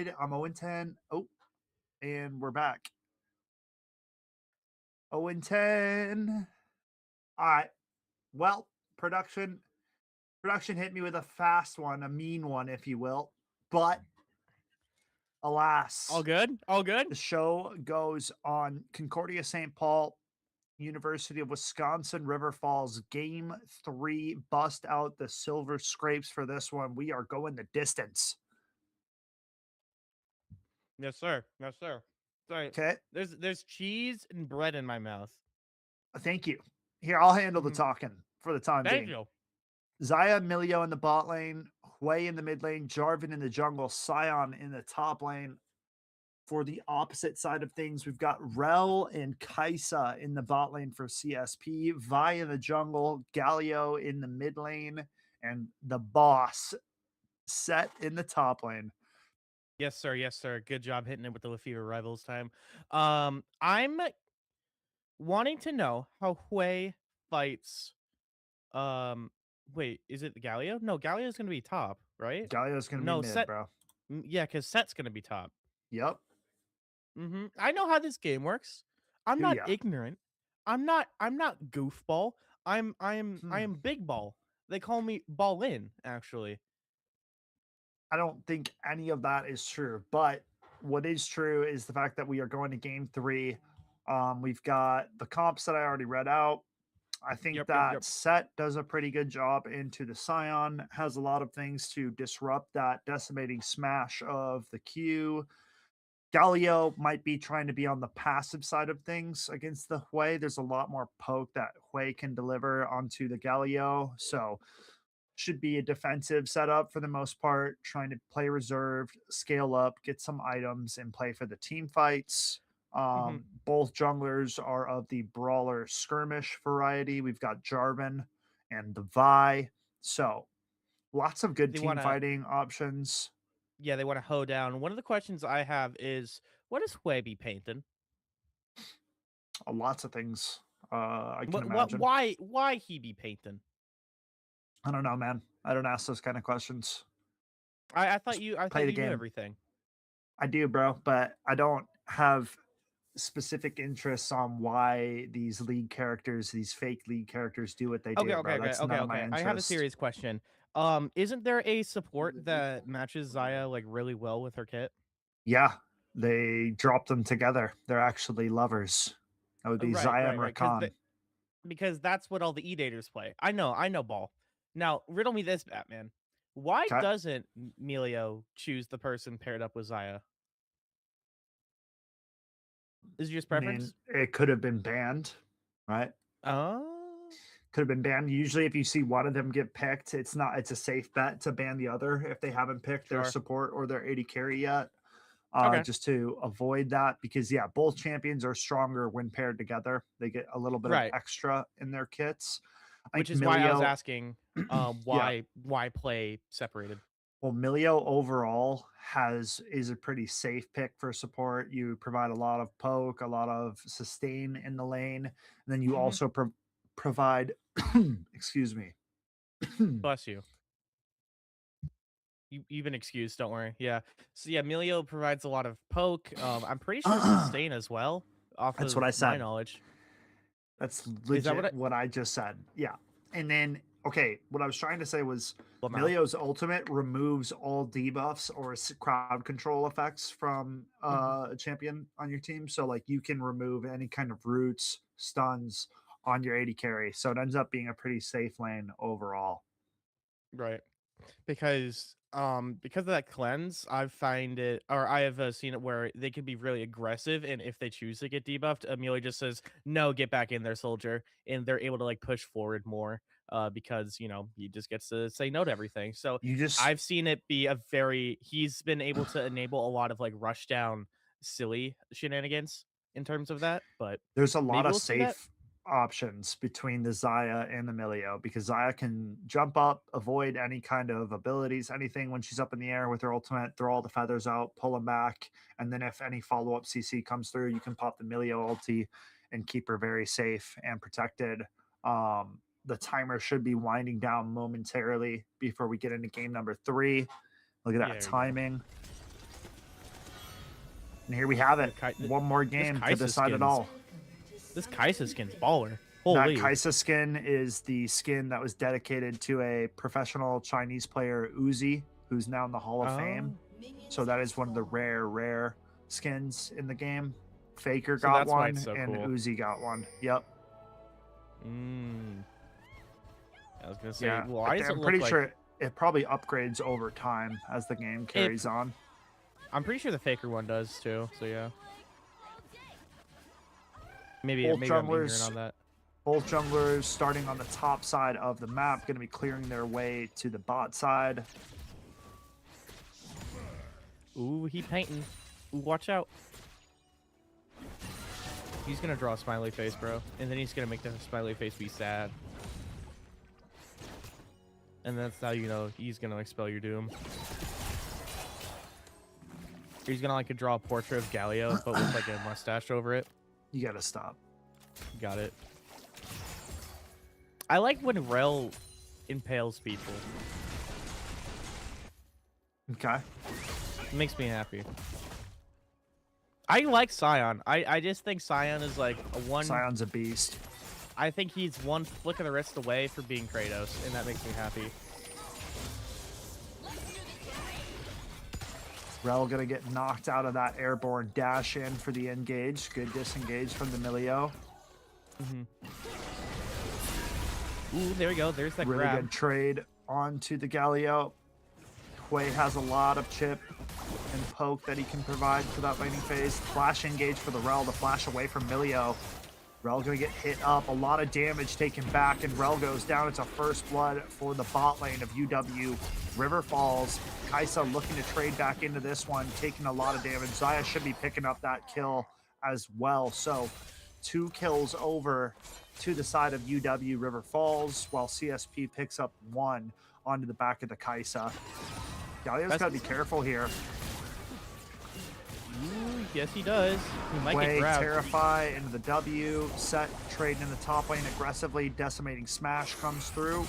tied. I'm 0-10. Oh, and we're back. 0-10. All right. Well, production hit me with a fast one, a mean one, if you will. But All alas, good? All good? the show goes on Concordia St. Paul, University of Wisconsin River Falls, game 3. Bust out the silver scrapes for this one. We are going the distance. Yes, sir. Yes, sir. Sorry. Okay. There's cheese and bread in my mouth. Thank you. Here, I'll handle the Mhm. talking for the time Thank being. you. Zaya, Milio in the bot lane, Hui in the mid lane, Jarvan in the jungle, Sion in the top lane. For the opposite side of things, we've got Rel and Kaisa in the bot lane for CSP, Vi in the jungle, Galio in the mid lane, and the boss Set in the top lane. Yes, sir. Yes, sir. Good job hitting it with the Lefevre rivals time. I'm wanting to know how Hui fights. Um, wait, is it Galio? No, Galio's gonna be top, right? Galio's going to be No, mid, Set. bro. Yeah, because Set's gonna be top. Yep. I know how this game works. I'm Do not ya? ignorant. I'm not goofball. I Hmm. am big ball. They call me ball in, actually. I don't think any of that is true, but what is true is the fact that we are going to game 3. We've got the comps that I already read out. I think Yep, yep, yep. that Set does a pretty good job into the Scion, has a lot of things to disrupt that decimating smash of the Q. Galio might be trying to be on the passive side of things against the Hui. There's a lot more poke that Hui can deliver onto the Galio. So should be a defensive setup for the most part, trying to play reserved, scale up, get some items, and play for the team fights. hmm Both junglers are of the brawler skirmish variety. We've got Jarvan and the Vi. So lots of good They team wanna, fighting options. yeah, they wanna hoe down. One of the questions I have is, what is Hue be painting? Lots of things I can What? imagine. Why he be painting? I don't know, man. I don't ask those kind of questions. Just I play thought the you knew game. everything. I do, bro, but I don't have specific interests on why these league characters, these fake league characters do what they Okay, do, okay, bro. okay, That's okay, none of my okay. I have a interest. serious question. Isn't there a support that matches Zaya like really well with her kit? Yeah, they dropped them together. They're actually lovers. That would be Right, Zaya and right, right. Rakan. Because that's what all the E-Daters play. I know ball. Now, riddle me this, Batman. Why Okay. doesn't Melio choose the person paired up with Zaya? Is it just I mean, preference? it could have been banned, right? Oh, Could have been banned. Usually, if you see one of them get picked, it's a safe bet to ban the other if they haven't picked their sure. support or their AD carry yet. Okay. Just to avoid that because yeah, both champions are stronger when paired together. They get a little bit of Right. extra in their kits. I Which think is why I was Milio, asking, yeah, why play separated? well, Milio overall is a pretty safe pick for support. You provide a lot of poke, a lot of sustain in the lane, and then you hmm also provide, excuse me, Bless you. You've been excused. Don't worry. Yeah. So yeah, Melio provides a lot of poke. I'm pretty sure sustain as well, off that's what of I my said. knowledge. That's Is that legit what I just said. Yeah. And then, okay, what I was trying to say was Lamau? Milio's ultimate removes all debuffs or crowd control effects from hmm a champion on your team. So, like, you can remove any kind of roots, stuns on your AD carry. So, it ends up being a pretty safe lane overall. Right. Because of that cleanse, I have seen it where they can be really aggressive, and if they choose to get debuffed, Amelia just says, "No, get back in there, soldier," and they're able to like push forward more. Because he just gets to say no to everything. So You just, I've seen it be a very he's been able to enable a lot of like rush down silly shenanigans in terms of that. But there's a lot maybe of we'll see that. safe options between the Zaya and the Milio because Zaya can jump up, avoid any kind of abilities, anything when she's up in the air with her ultimate, throw all the feathers out, pull them back. And then if any follow up CC comes through, you can pop the Milio ulti and keep her very safe and protected. The timer should be winding down momentarily before we get into game number 3. Look at Yeah, that there you go. timing. And here we have it. Th- One more this game to Kai'Sa decide it skin's all. This Kai'Sa skin's baller. That Holy. Kai'Sa skin is the skin that was dedicated to a professional Chinese player, Uzi, who's now in the Hall of Fame. So that is one of the rare skins in the game. Faker So got that's why one, it's so and cool. Uzi got one. Yep. I was gonna say, Yeah, why does it I'm look pretty like... sure it probably upgrades over time as the game carries on. I'm pretty sure the Faker one does too. So yeah. Maybe Both I'm ignorant junglers, on that. both junglers starting on the top side of the map, going to be clearing their way to the bot side. Ooh, he painting. Ooh, watch out. He's gonna draw a smiley face, bro, and then he's gonna make the smiley face be sad. And that's how you know he's gonna expel your doom. He's gonna like draw a portrait of Galio, but with like a mustache over it. You got to stop. Got it. I like when Rel impales people. Okay. It makes me happy. I like Scion. I just think Scion is like a one... Scion's a beast. I think he's one flick of the wrist away from being Kratos, and that makes me happy. Rel gonna get knocked out of that airborne dash in for the engage. Good disengage from the Milio. Ooh, there we go. There's that Really grab. good trade onto the Galio. Hui has a lot of chip and poke that he can provide for that laning phase. Flash engage for the Rel to flash away from Milio. Rel gonna get hit up, a lot of damage taken back, and Rel goes down. It's a first blood for the bot lane of UW. River Falls. Kai'Sa looking to trade back into this one, taking a lot of damage. Xayah should be picking up that kill as well. So 2 kills over to the side of UW River Falls, while CSP picks up 1 onto the back of the Kai'Sa. Galio's got to be careful here. Ooh, yes, he does. He might get Way grabbed. Terrify into the W. Set trading in the top lane aggressively. Decimating Smash comes through.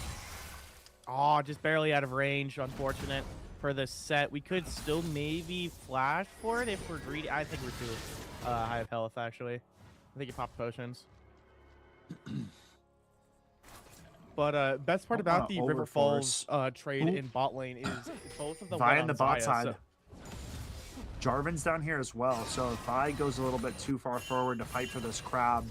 Oh, just barely out of range. Unfortunate for the set. We could still maybe flash for it if we're greedy. I think we're too high of health, actually. I think he popped potions. But best part about the River Falls trade in bot lane is both of the Vi in the bot Xayah, side. so... Jarvan's down here as well, so if Vi goes a little bit too far forward to fight for this crab,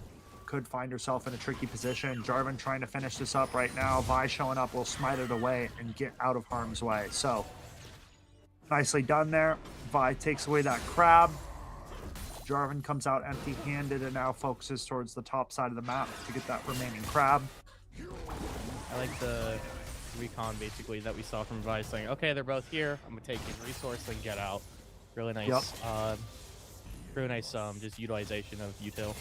could find herself in a tricky position. Jarvan trying to finish this up right now. Vi showing up will smite it away and get out of harm's way. So nicely done there. Vi takes away that crab. Jarvan comes out empty-handed and now focuses towards the top side of the map to get that remaining crab. I like the recon, basically, that we saw from Vi saying, okay, they're both here. I'm going to take your resource and get out. Really nice. Yep. Really nice just utilization of util.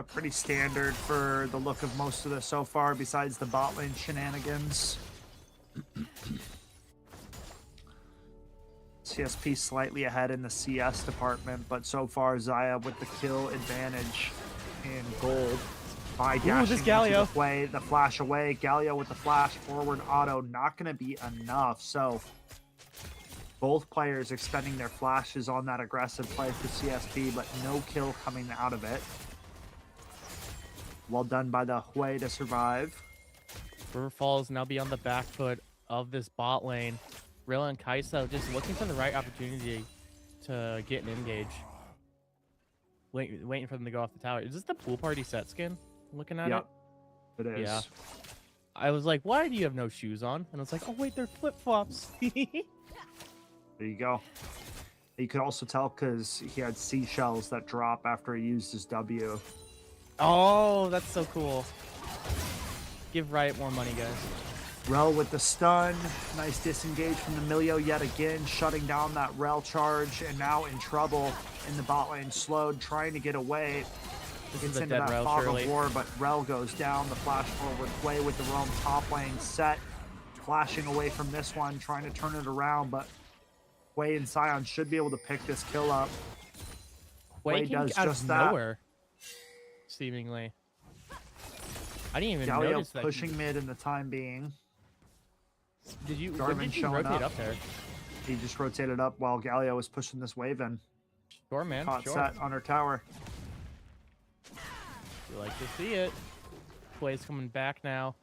Pretty standard for the look of most of this so far, besides the bot lane shenanigans. CSP slightly ahead in the CS department, but so far Xayah with the kill advantage in gold. By dashing into the flash away. Galio with the flash forward auto, not going to be enough. So both players expending their flashes on that aggressive play for CSP, but no kill coming out of it. Well done by the Hui to survive. River Falls now be on the back foot of this bot lane. Rilla and Kai'Sa just looking for the right opportunity to get an engage. Waiting for them to go off the tower. Is this the pool party set skin? Looking at it? It is. Yeah. I was like, why do you have no shoes on? And I was like, oh wait, they're flip-flops. There you go. You could also tell because he had seashells that drop after he used his W. Oh, that's so cool. Give Riot more money, guys. Rel with the stun. Nice disengage from the Milio yet again, shutting down that Rel charge, and now in trouble in the bot lane. Slowed, trying to get away. Gets into that fog of war, but Rel goes down. The flash forward play with the Rome top lane set. Flashing away from this one, trying to turn it around, but Hui and Scion should be able to pick this kill up. Hui does just that. Nowhere, seemingly. I didn't even Galio notice that. Pushing mid in the time being. When Jarvan did you showing rotate up. up there? He just rotated up while Galio was pushing this wave in. Sure, man. Caught Sure. Set on her tower. You like to see it. Play's coming back now.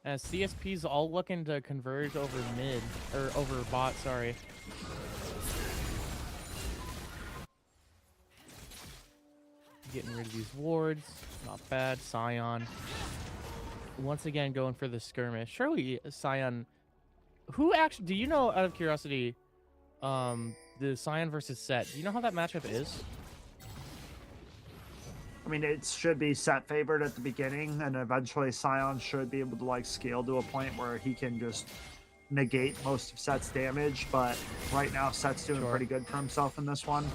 As CSP's all looking to converge over mid, or over bot, sorry. Getting rid of these wards. Not bad. Scion. Once again going for the skirmish. Surely Scion... Who actually... Do you know, out of curiosity, the Scion versus Set, do you know how that matchup is? I mean, it should be Set favored at the beginning, and eventually Scion should be able to like scale to a point where he can just negate most of Set's damage. But right now, Set's doing pretty good for himself in this one.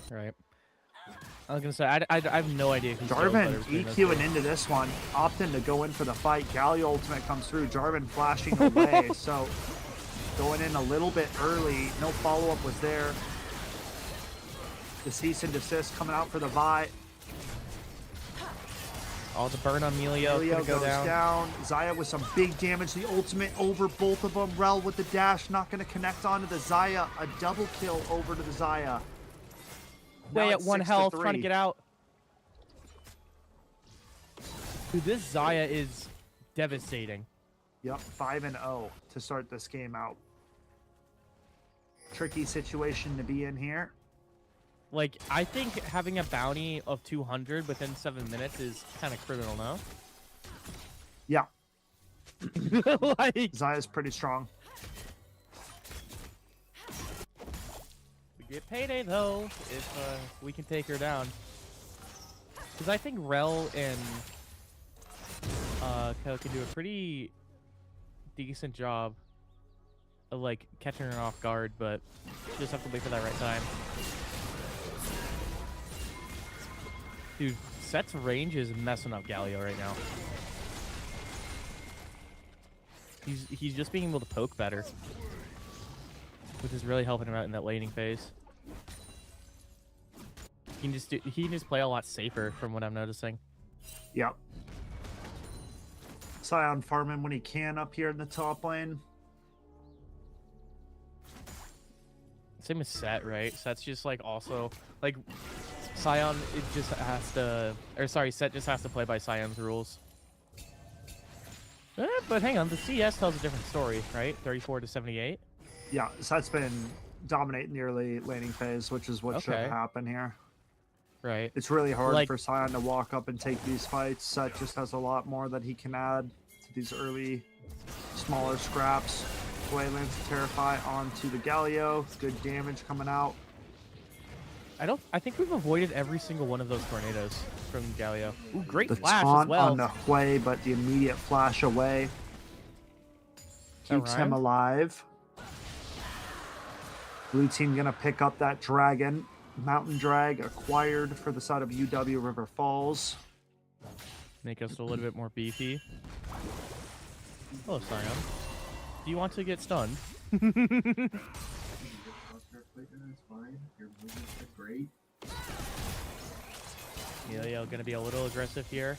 Right. I was gonna say I have no idea if he's Jarvan EQing into this one, opting to go in for the fight. Galio ultimate comes through. Jarvan flashing away, so going in a little bit early. No follow up was there. The cease and desist coming out for the Vi. All the burn on Melio. Melio goes down. Xayah with some big damage. The ultimate over both of them. Rel with the dash, not going to connect onto the Xayah. A double kill over to the Xayah. Way at 1 health, trying to get out. Dude, this Xayah is devastating. Yep, 5-0 to start this game out. Tricky situation to be in here. Like, I think having a bounty of 200 within 7 minutes is kind of criminal, no? Yeah. Like, Xayah's pretty strong. We get payday, though, if we can take her down. Because I think Rel and Ko can do a pretty decent job of, like, catching her off guard, but you just have to wait for that right time. Dude, Set's range is messing up Galio right now. He's just being able to poke better, which is really helping him out in that laning phase. He can just play a lot safer from what I'm noticing. Yep. Scion farming when he can up here in the top lane. Same as Set, right? Set's just like also like Scion. It just has to, or sorry, Set just has to play by Scion's rules. But hang on, the CS tells a different story, right? 34 to 78. Yeah, Set's been dominating the early laning phase, which is what should happen here. Right. It's really hard for Scion to walk up and take these fights. Set just has a lot more that he can add to these early, smaller scraps. Play lands Terrify onto the Galio. Good damage coming out. I think we've avoided every single one of those tornadoes from Galio. Ooh, great The flash taunt as well. on the way, but the immediate flash away keeps him alive. Blue team gonna pick up that dragon. Mountain Drag acquired for the side of UW River Falls. Make us a little bit more beefy. Hello, Scion. Do you want to get stunned? Yeah, gonna be a little aggressive here.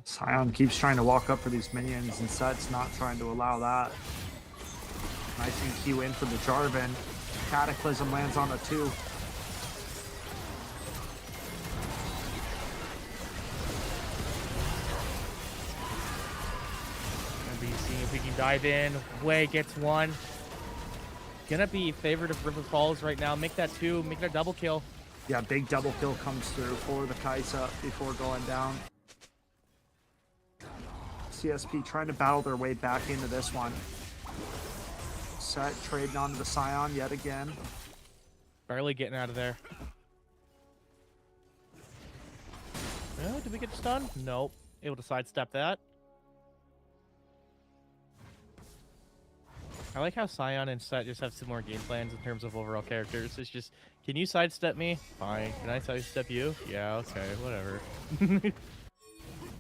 Scion keeps trying to walk up for these minions, and Set's not trying to allow that. Nice EQ in for the Jarvan. Cataclysm lands on the 2. Gonna be seeing if we can dive in. Way gets 1. Gonna be favored of River Falls right now. Make that 2. Make that double kill. Yeah, big double kill comes through for the Kaisa before going down. CSP trying to battle their way back into this one. Set trading onto the Scion yet again. Barely getting out of there. Oh, did we get stunned? Nope. Able to sidestep that. I like how Scion and Set just have similar game plans in terms of overall characters. It's just, can you sidestep me? Fine. Can I sidestep you? Yeah, okay, whatever.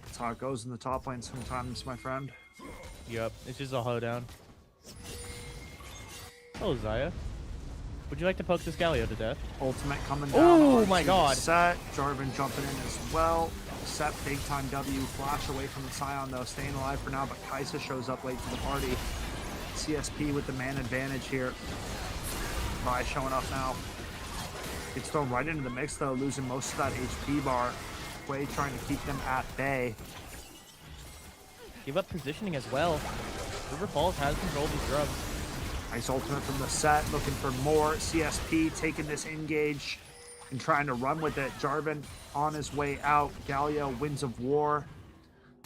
That's how it goes in the top lane sometimes, my friend. Yep, it's just a hoedown. Oh, Xayah. Would you like to poke this Galio to death? Ultimate coming down. Oh my onto god. the Set. Jarvan jumping in as well. Set big time W. Flash away from the Scion though, staying alive for now, but Kaisa shows up late to the party. CSP with the man advantage here. Vi showing up now. Gets thrown right into the mix though, losing most of that HP bar. Quay trying to keep them at bay. Give up positioning as well. River Falls has control of these grubs. Nice ultimate from the Set, looking for more. CSP taking this engage and trying to run with it. Jarvan on his way out. Galio, Winds of War,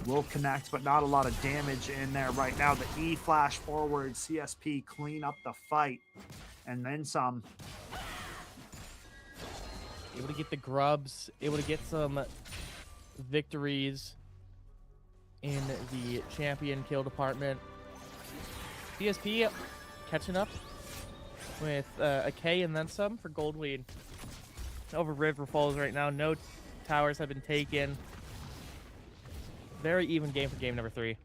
will connect, but not a lot of damage in there right now. The E flash forward. CSP clean up the fight, and then some. Able to get the grubs, able to get some victories in the champion kill department. CSP catching up with a K and then some for gold lead over River Falls right now. No towers have been taken. Very even game for game number 3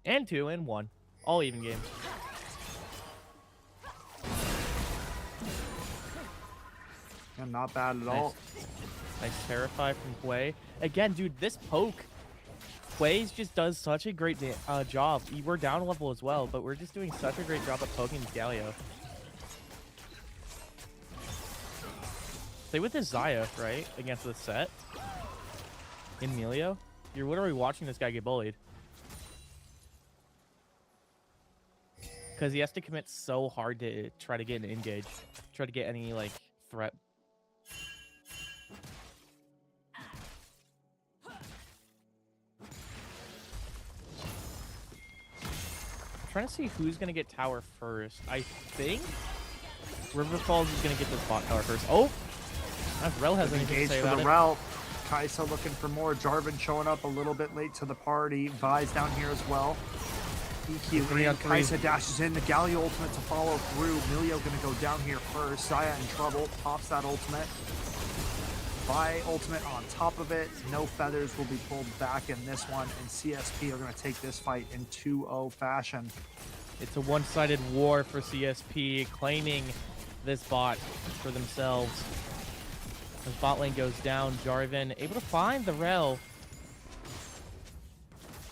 and 2 and 1, all even games. Yeah, not bad at all. Nice Terrify from Quay. Again, dude, this poke, Quay's just does such a great job. We're down a level as well, but we're just doing such a great job of poking this Galio. Stay with this Zaya, right? Against the Set. In Melio. You're literally watching this guy get bullied. Because he has to commit so hard to try to get an engage. Try to get any, like, threat. Trying to see who's going to get tower first. I think River Falls is going to get this bot tower first. Oh! If Rel has anything to say about it. Rel. Kaisa looking for more. Jarvan showing up a little bit late to the party. Vi's down here as well. EQ in. Kaisa dashes in. The Galio ultimate to follow through. Milio going to go down here first. Saya in trouble. Pops that ultimate. Vi ultimate on top of it. No feathers will be pulled back in this one. And CSP are going to take this fight in 2-0 fashion. It's a one-sided war for CSP, claiming this bot for themselves. As bot lane goes down, Jarvan able to find the Rel.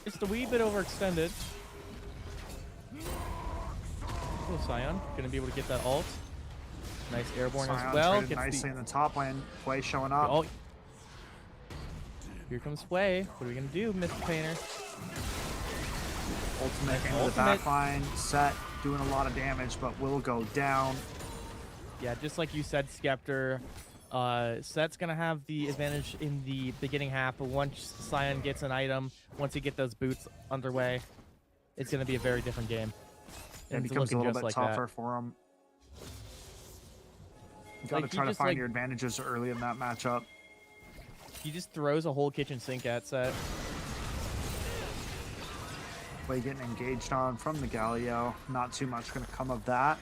Just a wee bit overextended. Oh, Scion gonna be able to get that ult. Nice airborne as well. Gets nicely in the top lane. Quay showing up. Oh, here comes Quay. What are we gonna do, Mr. Painter? Ultimate into the back line. Set doing a lot of damage, but will go down. Yeah, just like you said, Skeptor. Set's gonna have the advantage in the beginning half, but once Scion gets an item, once he get those boots underway, it's gonna be a very different game. And it becomes a little bit tougher for him. You gotta try to find your advantages early in that matchup. He just throws a whole kitchen sink at Set. Play getting engaged on from the Galio. Not too much gonna come of that.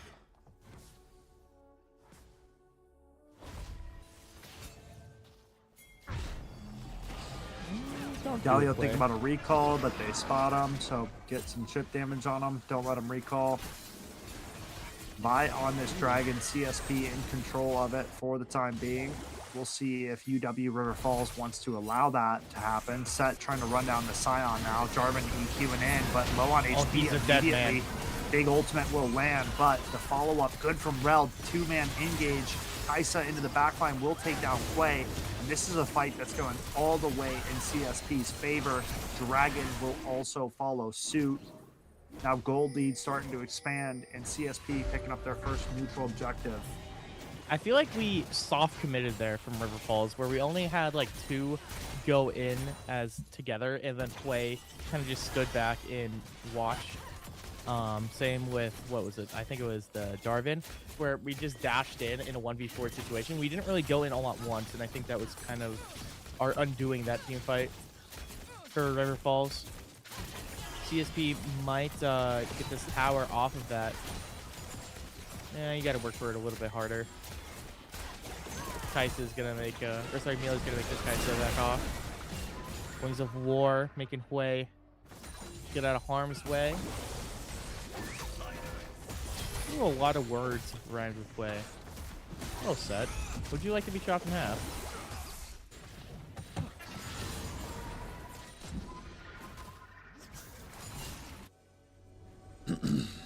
Galio think about a recall, but they spot him, so get some chip damage on him. Don't let him recall. Vi on this dragon, CSP in control of it for the time being. We'll see if UW River Falls wants to allow that to happen. Set trying to run down the Scion now. Jarvan EQing in, but low on HP immediately. Big ultimate will land, but the follow-up good from Rel. Two-man engage. Kaisa into the backline will take down Quay. And this is a fight that's going all the way in CSP's favor. Dragon will also follow suit. Now gold lead starting to expand, and CSP picking up their first neutral objective. I feel like we soft committed there from River Falls, where we only had like 2 go in as together, and then Quay kind of just stood back and watched. Same with, what was it? I think it was the Jarvan, where we just dashed in a 1v4 situation. We didn't really go in all at once, and I think that was kind of our undoing that team fight for River Falls. CSP might get this tower off of that. Yeah, you got to work for it a little bit harder. Kaisa's gonna make, or sorry, Mila's gonna make this Kaisa back off. Wings of War, making Hui get out of harm's way. A lot of words rhymed with Hui. Well set. Would you like to be chopped in half?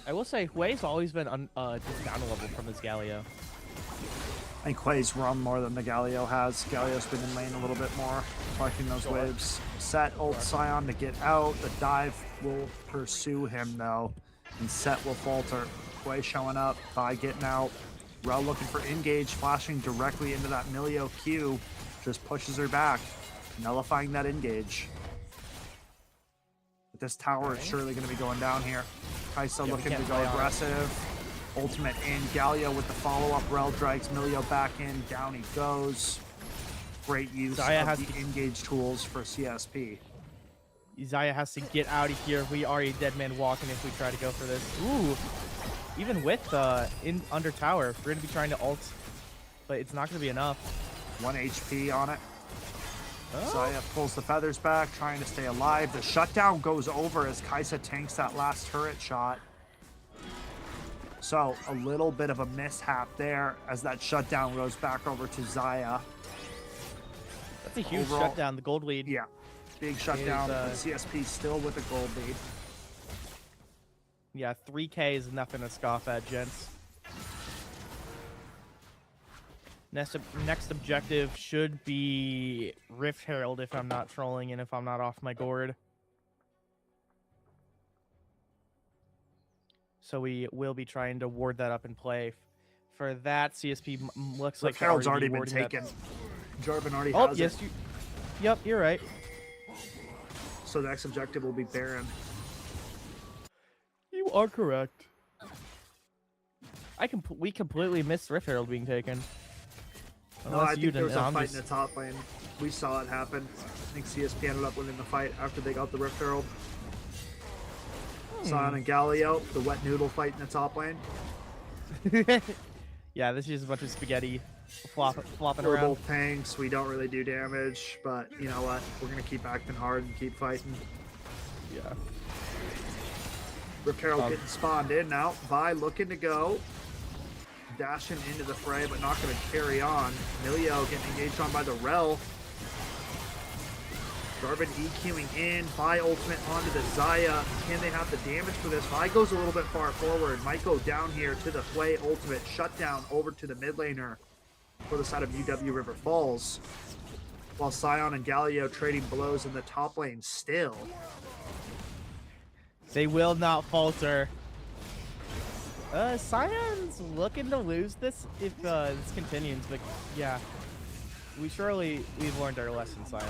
I will say, Hui's always been just down a level from his Galio. I think Quay's run more than the Galio has. Galio's been in lane a little bit more, collecting those waves. Set ult Scion to get out. The dive will pursue him though, and Set will falter. Quay showing up, Vi getting out. Rel looking for engage, flashing directly into that Milio Q, just pushes her back, nullifying that engage. But this tower is surely going to be going down here. Kai'Sa looking to go aggressive. Ultimate in. Galio with the follow-up. Rel drags Milio back in. Down he goes. Great use of the engage tools for CSP. Xayah has to get out of here. We are a dead man walking if we try to go for this. Ooh. Even with in under tower, we're going to be trying to ult, but it's not going to be enough. 1 HP on it. Oh. Xayah pulls the feathers back, trying to stay alive. The shutdown goes over as Kai'Sa tanks that last turret shot. So a little bit of a mishap there as that shutdown goes back over to Xayah. That's a huge shutdown, the gold lead. Yeah, big shutdown, but CSP still with a gold lead. Yeah, 3K is nothing to scoff at, gents. Next objective should be Rift Herald if I'm not trolling and if I'm not off my gourd. So we will be trying to ward that up and play. For that, CSP looks like Rift Herald's already been taken. Jarvan already has it. Yep, you're right. So the next objective will be Baron. You are correct. We completely missed Rift Herald being taken. No, I think there was a fight in the top lane. We saw it happen. I think CSP ended up winning the fight after they got the Rift Herald. Scion and Galio, the wet noodle fight in the top lane. Yeah, this is just a bunch of spaghetti flopping We're around. both tanks. We don't really do damage, but you know what? We're going to keep acting hard and keep fighting. Yeah. Rift Herald getting spawned in now. Vi looking to go. Dashing into the fray, but not going to carry on. Milio getting engaged on by the Rel. Jarvan EQing in. Vi ultimate onto the Xayah. Can they have the damage for this? Vi goes a little bit far forward. Might go down here to the Hwei ultimate. Shut down over to the mid laner for the side of UW River Falls. While Scion and Galio trading blows in the top lane still. They will not falter. Scion's looking to lose this if this continues, but yeah. We've learned our lesson, Scion.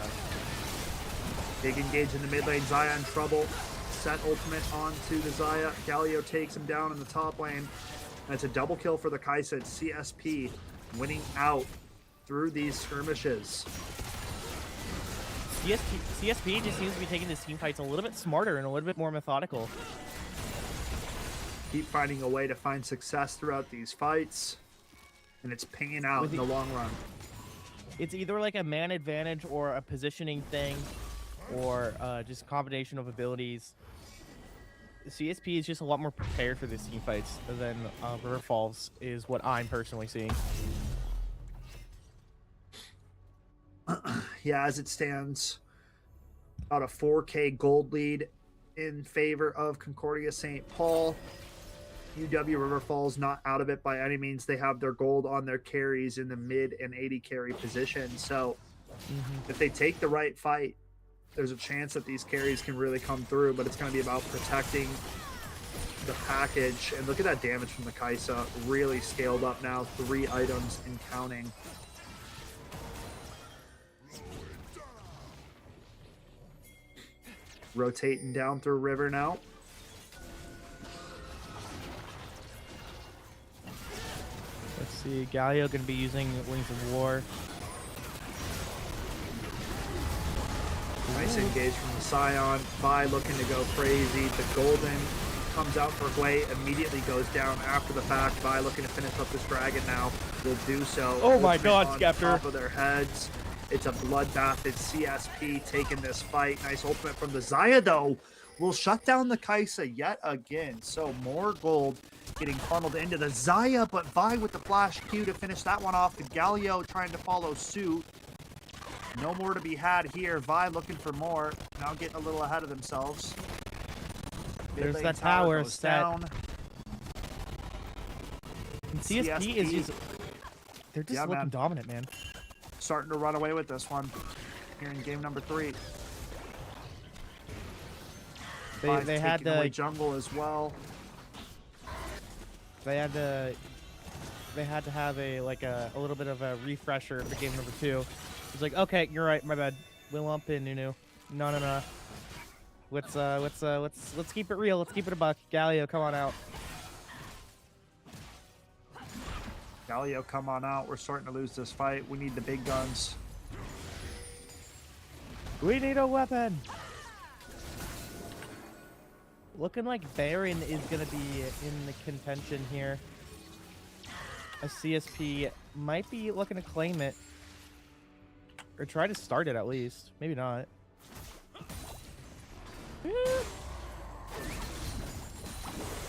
Big engage in the mid lane. Xayah in trouble. Set ultimate onto the Xayah. Galio takes him down in the top lane. And it's a double kill for the Kai'Sa. It's CSP winning out through these skirmishes. CSP just seems to be taking this team fights a little bit smarter and a little bit more methodical. Keep finding a way to find success throughout these fights. And it's paying out in the long run. It's either like a man advantage or a positioning thing or just a combination of abilities. CSP is just a lot more prepared for these team fights than River Falls is what I'm personally seeing. Yeah, as it stands, about a 4K gold lead in favor of Concordia St. Paul. UW River Falls not out of it by any means. They have their gold on their carries in the mid and 80 carry position. So if they take the right fight, there's a chance that these carries can really come through, but it's going to be about protecting the package. And look at that damage from the Kai'Sa. Really scaled up now. 3 items and counting. Rotating down through river now. Let's see, Galio going to be using Wings of War. Nice engage from the Scion. Vi looking to go crazy. The Golden comes out for Hwei, immediately goes down after the fact. Vi looking to finish up this dragon now. Will do so. Oh my god, on Skeptor. top of their heads. It's a bloodbath. It's CSP taking this fight. Nice ultimate from the Xayah, though. will shut down the Kaisa yet again. So more gold getting funneled into the Zaya, but Vi with the flash Q to finish that one off. The Galio trying to follow suit. No more to be had here. Vi looking for more. Now getting a little ahead of themselves. There's Mid-lane that tower goes set. down. And CSP is just, they're just looking dominant, man. Starting to run away with this one here in game number 3. They had to jungle as well. They had to have a little bit of a refresher for game number 2. It's like, okay, you're right, my bad. We'll lump in Nunu. No. Let's keep it real. Let's keep it a buck. Galio, come on out. Galio, come on out. We're starting to lose this fight. We need the big guns. We need a weapon. Looking like Baron is going to be in the contention here. A CSP might be looking to claim it. Or try to start it at least. Maybe not.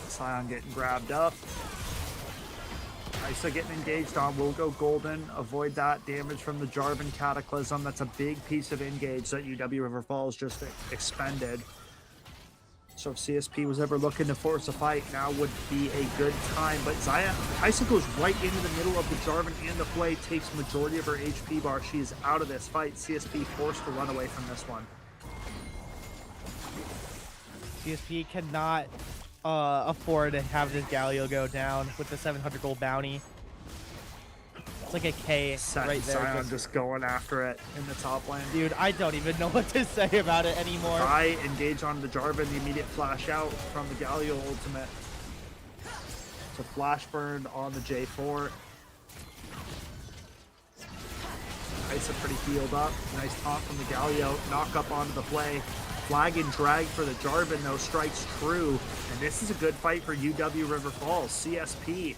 Sion getting grabbed up. Isa getting engaged on. We'll go golden. Avoid that damage from the Jarvan Cataclysm. That's a big piece of engage that UW River Falls just expended. So if CSP was ever looking to force a fight, now would be a good time. But Isa goes right into the middle of the Jarvan and the play, takes majority of her HP bar. She is out of this fight. CSP forced to run away from this one. CSP cannot afford to have this Galio go down with the 700 gold bounty. It's like a K right there. Sion just going after it in the top lane. Dude, I don't even know what to say about it anymore. I engage on the Jarvan, the immediate flash out from the Galio ultimate. So flash burn on the J4. Isa pretty healed up. Nice taunt from the Galio. Knock up onto the play. Flag and drag for the Jarvan, though, strikes true. And this is a good fight for UW River Falls. CSP.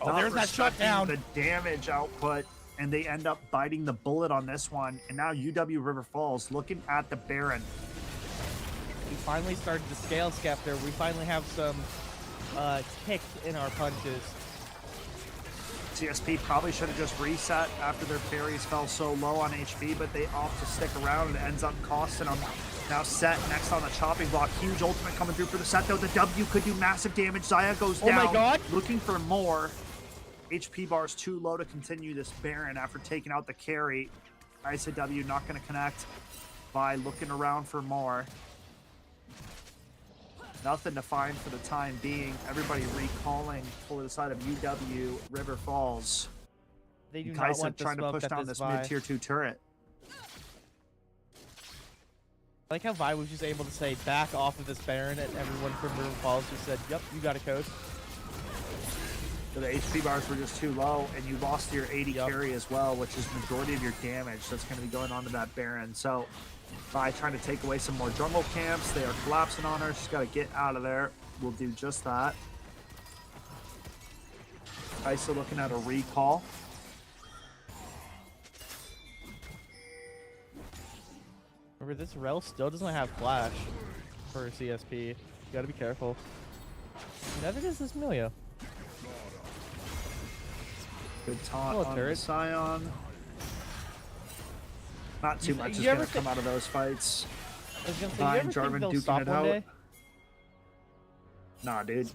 Oh, there's that shutdown. The damage output, and they end up biting the bullet on this one. And now UW River Falls looking at the Baron. We finally started to scale Skeptor. We finally have some kick in our punches. CSP probably should have just reset after their fairies fell so low on HP, but they opt to stick around and it ends up costing them. Now set next on the chopping block. Huge ultimate coming through for the set, though. The W could do massive damage. Zaya goes down. Oh my god. Looking for more. HP bar is too low to continue this Baron after taking out the carry. Isa W not going to connect. Vi looking around for more. Nothing to find for the time being. Everybody recalling for the side of UW River Falls. They do Kaisa not want trying to push down this mid-tier 2 turret. I like how Vi was just able to say back off of this Baron, and everyone from River Falls just said, yep, you got a code. So the HP bars were just too low, and you lost your 80 carry as well, which is majority of your damage that's going to be going on to that Baron. So Vi trying to take away some more jungle camps. They are collapsing on her. She's got to get out of there. We'll do just that. Isa looking at a recall. Remember, this Rel still doesn't have flash for CSP. You gotta be careful. Neither does this Milio. Good taunt on the Sion. Not too much is gonna come out of those fights. I was gonna say, Vi and Jarvan duking it out. Nah, dude.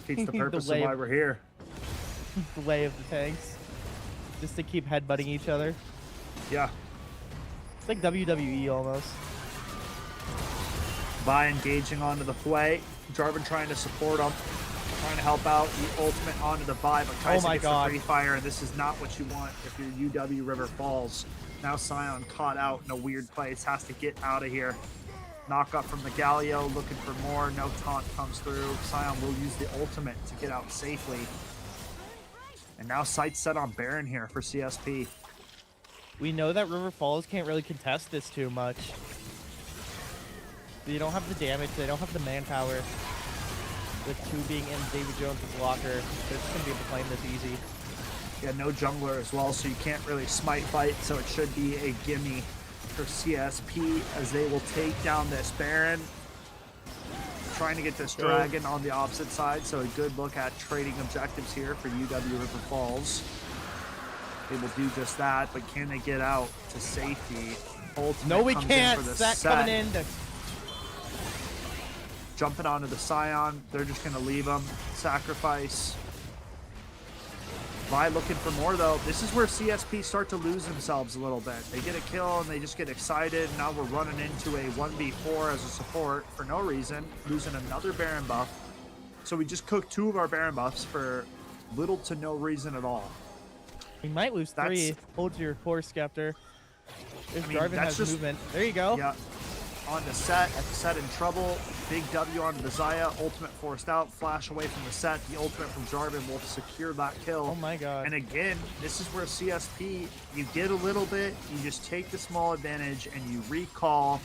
Defeats the purpose of why we're here. The way of the tanks. Just to keep headbutting each other. Yeah. It's like WWE almost. Vi engaging onto the play. Jarvan trying to support him. Trying to help out. The ultimate onto the Vi, but Kaisa gets the free fire, and this is not what you want if you're UW River Falls. Now Sion caught out in a weird place. Has to get out of here. Knock up from the Galio, looking for more. No taunt comes through. Sion will use the ultimate to get out safely. And now sights set on Baron here for CSP. We know that River Falls can't really contest this too much. They don't have the damage, they don't have the manpower. With 2 being in David Jones' locker, they're just going to be able to claim this easy. Yeah, no jungler as well, so you can't really smite fight, so it should be a gimme for CSP as they will take down this Baron. trying to get this Go. dragon on the opposite side, so a good look at trading objectives here for UW River Falls. They will do just that, but can they get out to safety? Ultimate No, we comes in can't. for the Set set. coming in. Jumping onto the Scion. They're just going to leave him. Sacrifice. Vi looking for more, though. This is where CSP start to lose themselves a little bit. They get a kill, and they just get excited. Now we're running into a 1v4 as a support for no reason. Losing another Baron buff. So we just cooked 2 of our Baron buffs for little to no reason at all. We might lose 3. Hold your horse, Skeptor. There's Jarvan has just movement. There you go. Yeah. On the set in trouble. Big W onto the Zaya. Ultimate forced out. Flash away from the set. The ultimate from Jarvan will secure that kill. Oh my god. And again, this is where CSP, you get a little bit, you just take the small advantage and you recall,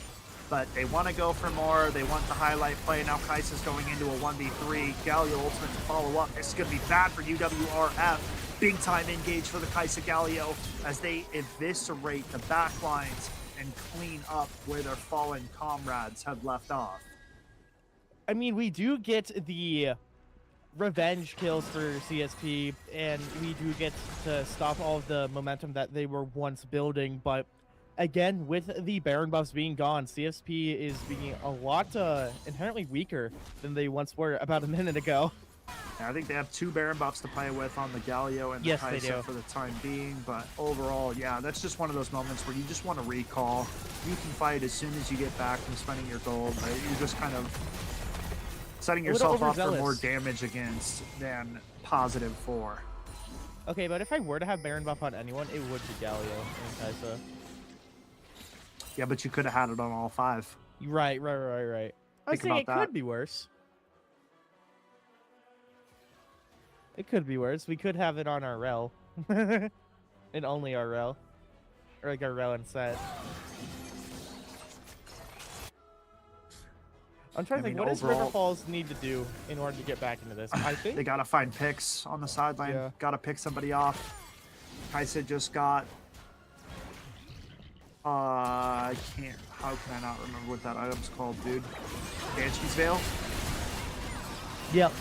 but they want to go for more. They want the highlight play. Now Kai'Sa's going into a 1v3. Galio ultimate to follow up. This is going to be bad for UWRF. Big time engage for the Kai'Sa Galio as they eviscerate the back lines and clean up where their fallen comrades have left off. I mean, we do get the revenge kills for CSP, and we do get to stop all of the momentum that they were once building, but again, with the Baron buffs being gone, CSP is being a lot inherently weaker than they once were about a minute ago. I think they have 2 Baron buffs to play with on the Galio and the Kai'Sa for the time being, but overall, yeah, that's just one of those moments where you just want to recall. You can fight as soon as you get back from spending your gold, but you're just kind of setting yourself up for more damage against than positive for. Okay, but if I were to have Baron buff on anyone, it would be Galio and Kai'Sa. Yeah, but you could have had it on all 5. Right. I was saying it could be worse. It could be worse. We could have it on our rel. And only our rel. Or like our rel and set. I'm trying to think, what does River Falls need to do in order to get back into this? I think they gotta find picks on the sideline. Yeah. Gotta pick somebody off. Kai'Sa just got I can't, how can I not remember what that item's called, dude? Banshee's Veil? Yep.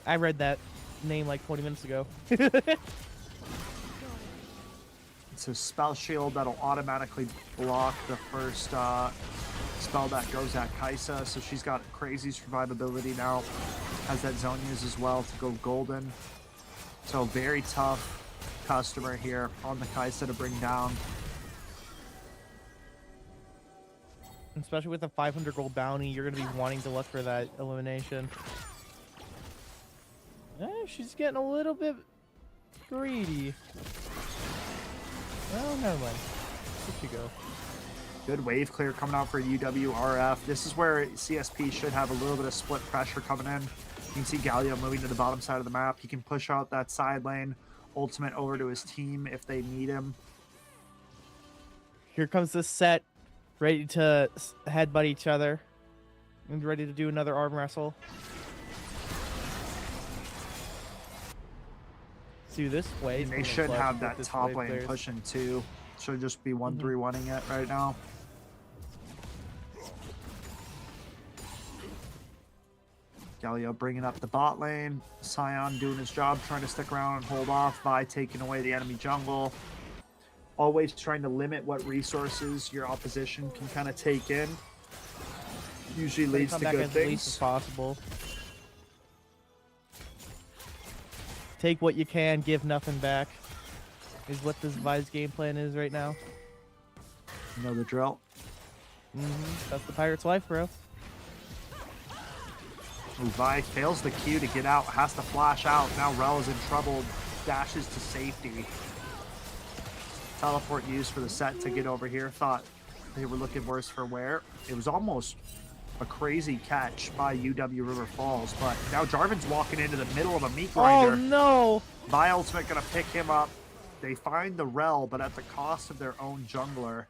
I read that name like 20 minutes ago. It's a spell shield that'll automatically block the first spell that goes at Kai'Sa, so she's got crazy survivability now. Has that Zhonya's as well to go golden. So very tough customer here on the Kai'Sa to bring down. Especially with a 500 gold bounty, you're going to be wanting to look for that elimination. She's getting a little bit greedy. Oh, never mind. Where'd she go? Good wave clear coming out for UWRF. This is where CSP should have a little bit of split pressure coming in. You can see Galio moving to the bottom side of the map. He can push out that side lane. Ultimate over to his team if they need him. Here comes the set. Ready to headbutt each other. And ready to do another arm wrestle. See this way. They should have that top lane pushing too. Should just be 1-3-1ing it right now. Galio bringing up the bot lane. Scion doing his job, trying to stick around and hold off. Vi taking away the enemy jungle. Always trying to limit what resources your opposition can kind of take in. Usually leads to good things. As least as possible. Take what you can, give nothing back. Is what this Vi's game plan is right now. You know the drill. That's the pirate's life, bro. Vi fails the Q to get out, has to flash out. Now Rel is in trouble, dashes to safety. Teleport used for the set to get over here. Thought they were looking worse for wear. It was almost a crazy catch by UW River Falls, but now Jarvan's walking into the middle of a meat grinder. Oh no! Vi ultimate gonna pick him up. They find the Rel, but at the cost of their own jungler.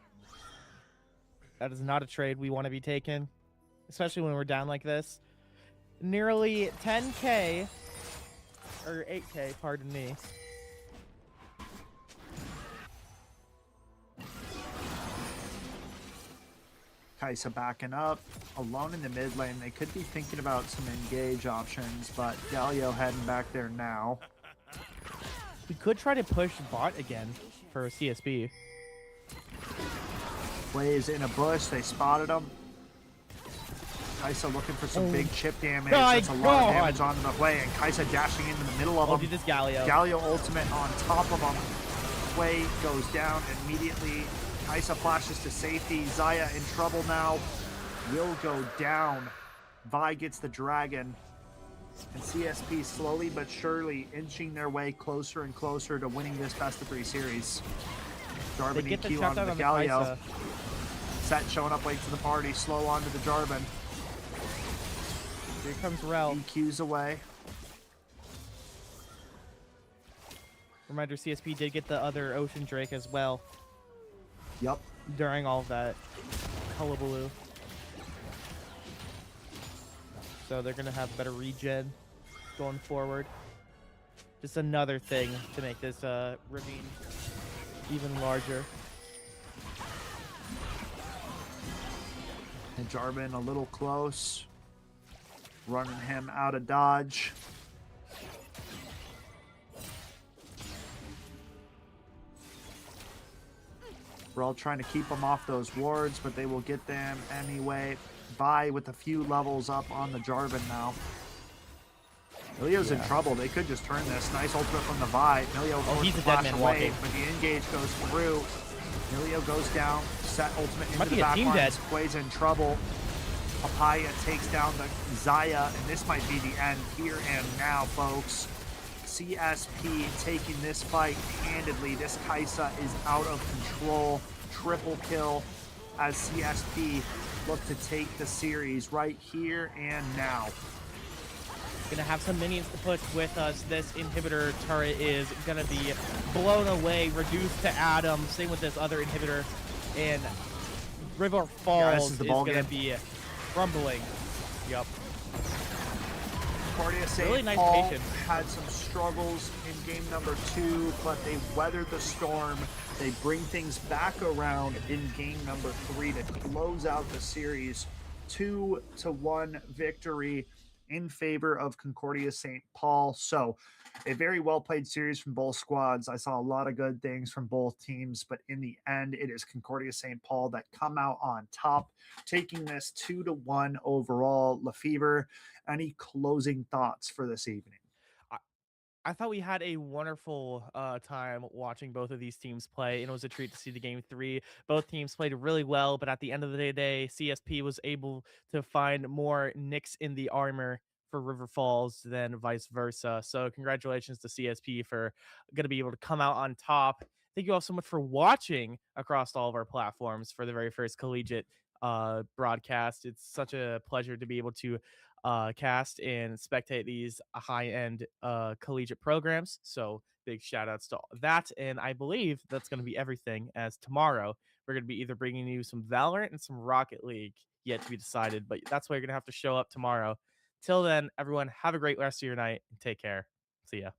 That is not a trade we want to be taking, especially when we're down like this. Nearly 10k, or 8k, pardon me. Kaisa backing up, alone in the mid lane. They could be thinking about some engage options, but Galio heading back there now. We could try to push bot again for CSP. Plays in a bush. They spotted him. Kaisa looking for some big chip damage. My That's a lot of damage God. on the way, and Kaisa dashing into the middle of Oh, him. dude, this Galio. Galio ultimate on top of him. Way goes down immediately. Kaisa flashes to safety. Xayah in trouble now. Will go down. Vi gets the dragon. And CSP slowly but surely inching their way closer and closer to winning this best of 3 series. They Jarvan get the EQ onto shutdown the on the Galio. Kaisa. Set showing up late to the party. Slow onto the Jarvan. Here comes Rel. EQ's away. Reminder, CSP did get the other Ocean Drake as well Yup. during all of that hullabaloo. So they're going to have better regen going forward. Just another thing to make this ravine even larger. And Jarvan a little close. Running him out of dodge. We're all trying to keep them off those wards, but they will get them anyway. Vi with a few levels up on the Jarvan now. Milio's in trouble. They could just turn this. Nice ultimate from the Vi. Milio forced he's the a dead flash man away, walking. but the engage goes through. Milio goes down. Set ultimate into Might the be a back team lines. dead. Quay's in trouble. Papaya takes down the Xayah, and this might be the end here and now, folks. CSP taking this fight handedly. This Kaisa is out of control. Triple kill as CSP look to take the series right here and now. Gonna have some minions to push with us. This inhibitor turret is gonna be blown away, reduced to atoms. Same with this other inhibitor. And River Falls is the is ball gonna game. be crumbling. Yup. Concordia St. Really nice Paul patience. had some struggles in game number 2, but they weathered the storm. They bring things back around in game number 3 to close out the series. 2-1 victory in favor of Concordia St. Paul. So a very well played series from both squads. I saw a lot of good things from both teams, but in the end, it is Concordia St. Paul that come out on top, taking this 2-1 overall. Lefevre, any closing thoughts for this evening? I thought we had a wonderful time watching both of these teams play, and it was a treat to see the game 3. Both teams played really well, but at the end of the day, CSP was able to find more nicks in the armor for River Falls than vice versa. So congratulations to CSP for going to be able to come out on top. Thank you all so much for watching across all of our platforms for the very first Collegiate broadcast. It's such a pleasure to be able to cast and spectate these high-end collegiate programs. So big shout outs to that. And I believe that's going to be everything, as tomorrow we're going to be either bringing you some Valorant and some Rocket League, yet to be decided. But that's why you're going to have to show up tomorrow. Till then, everyone, have a great rest of your night and take care. See ya.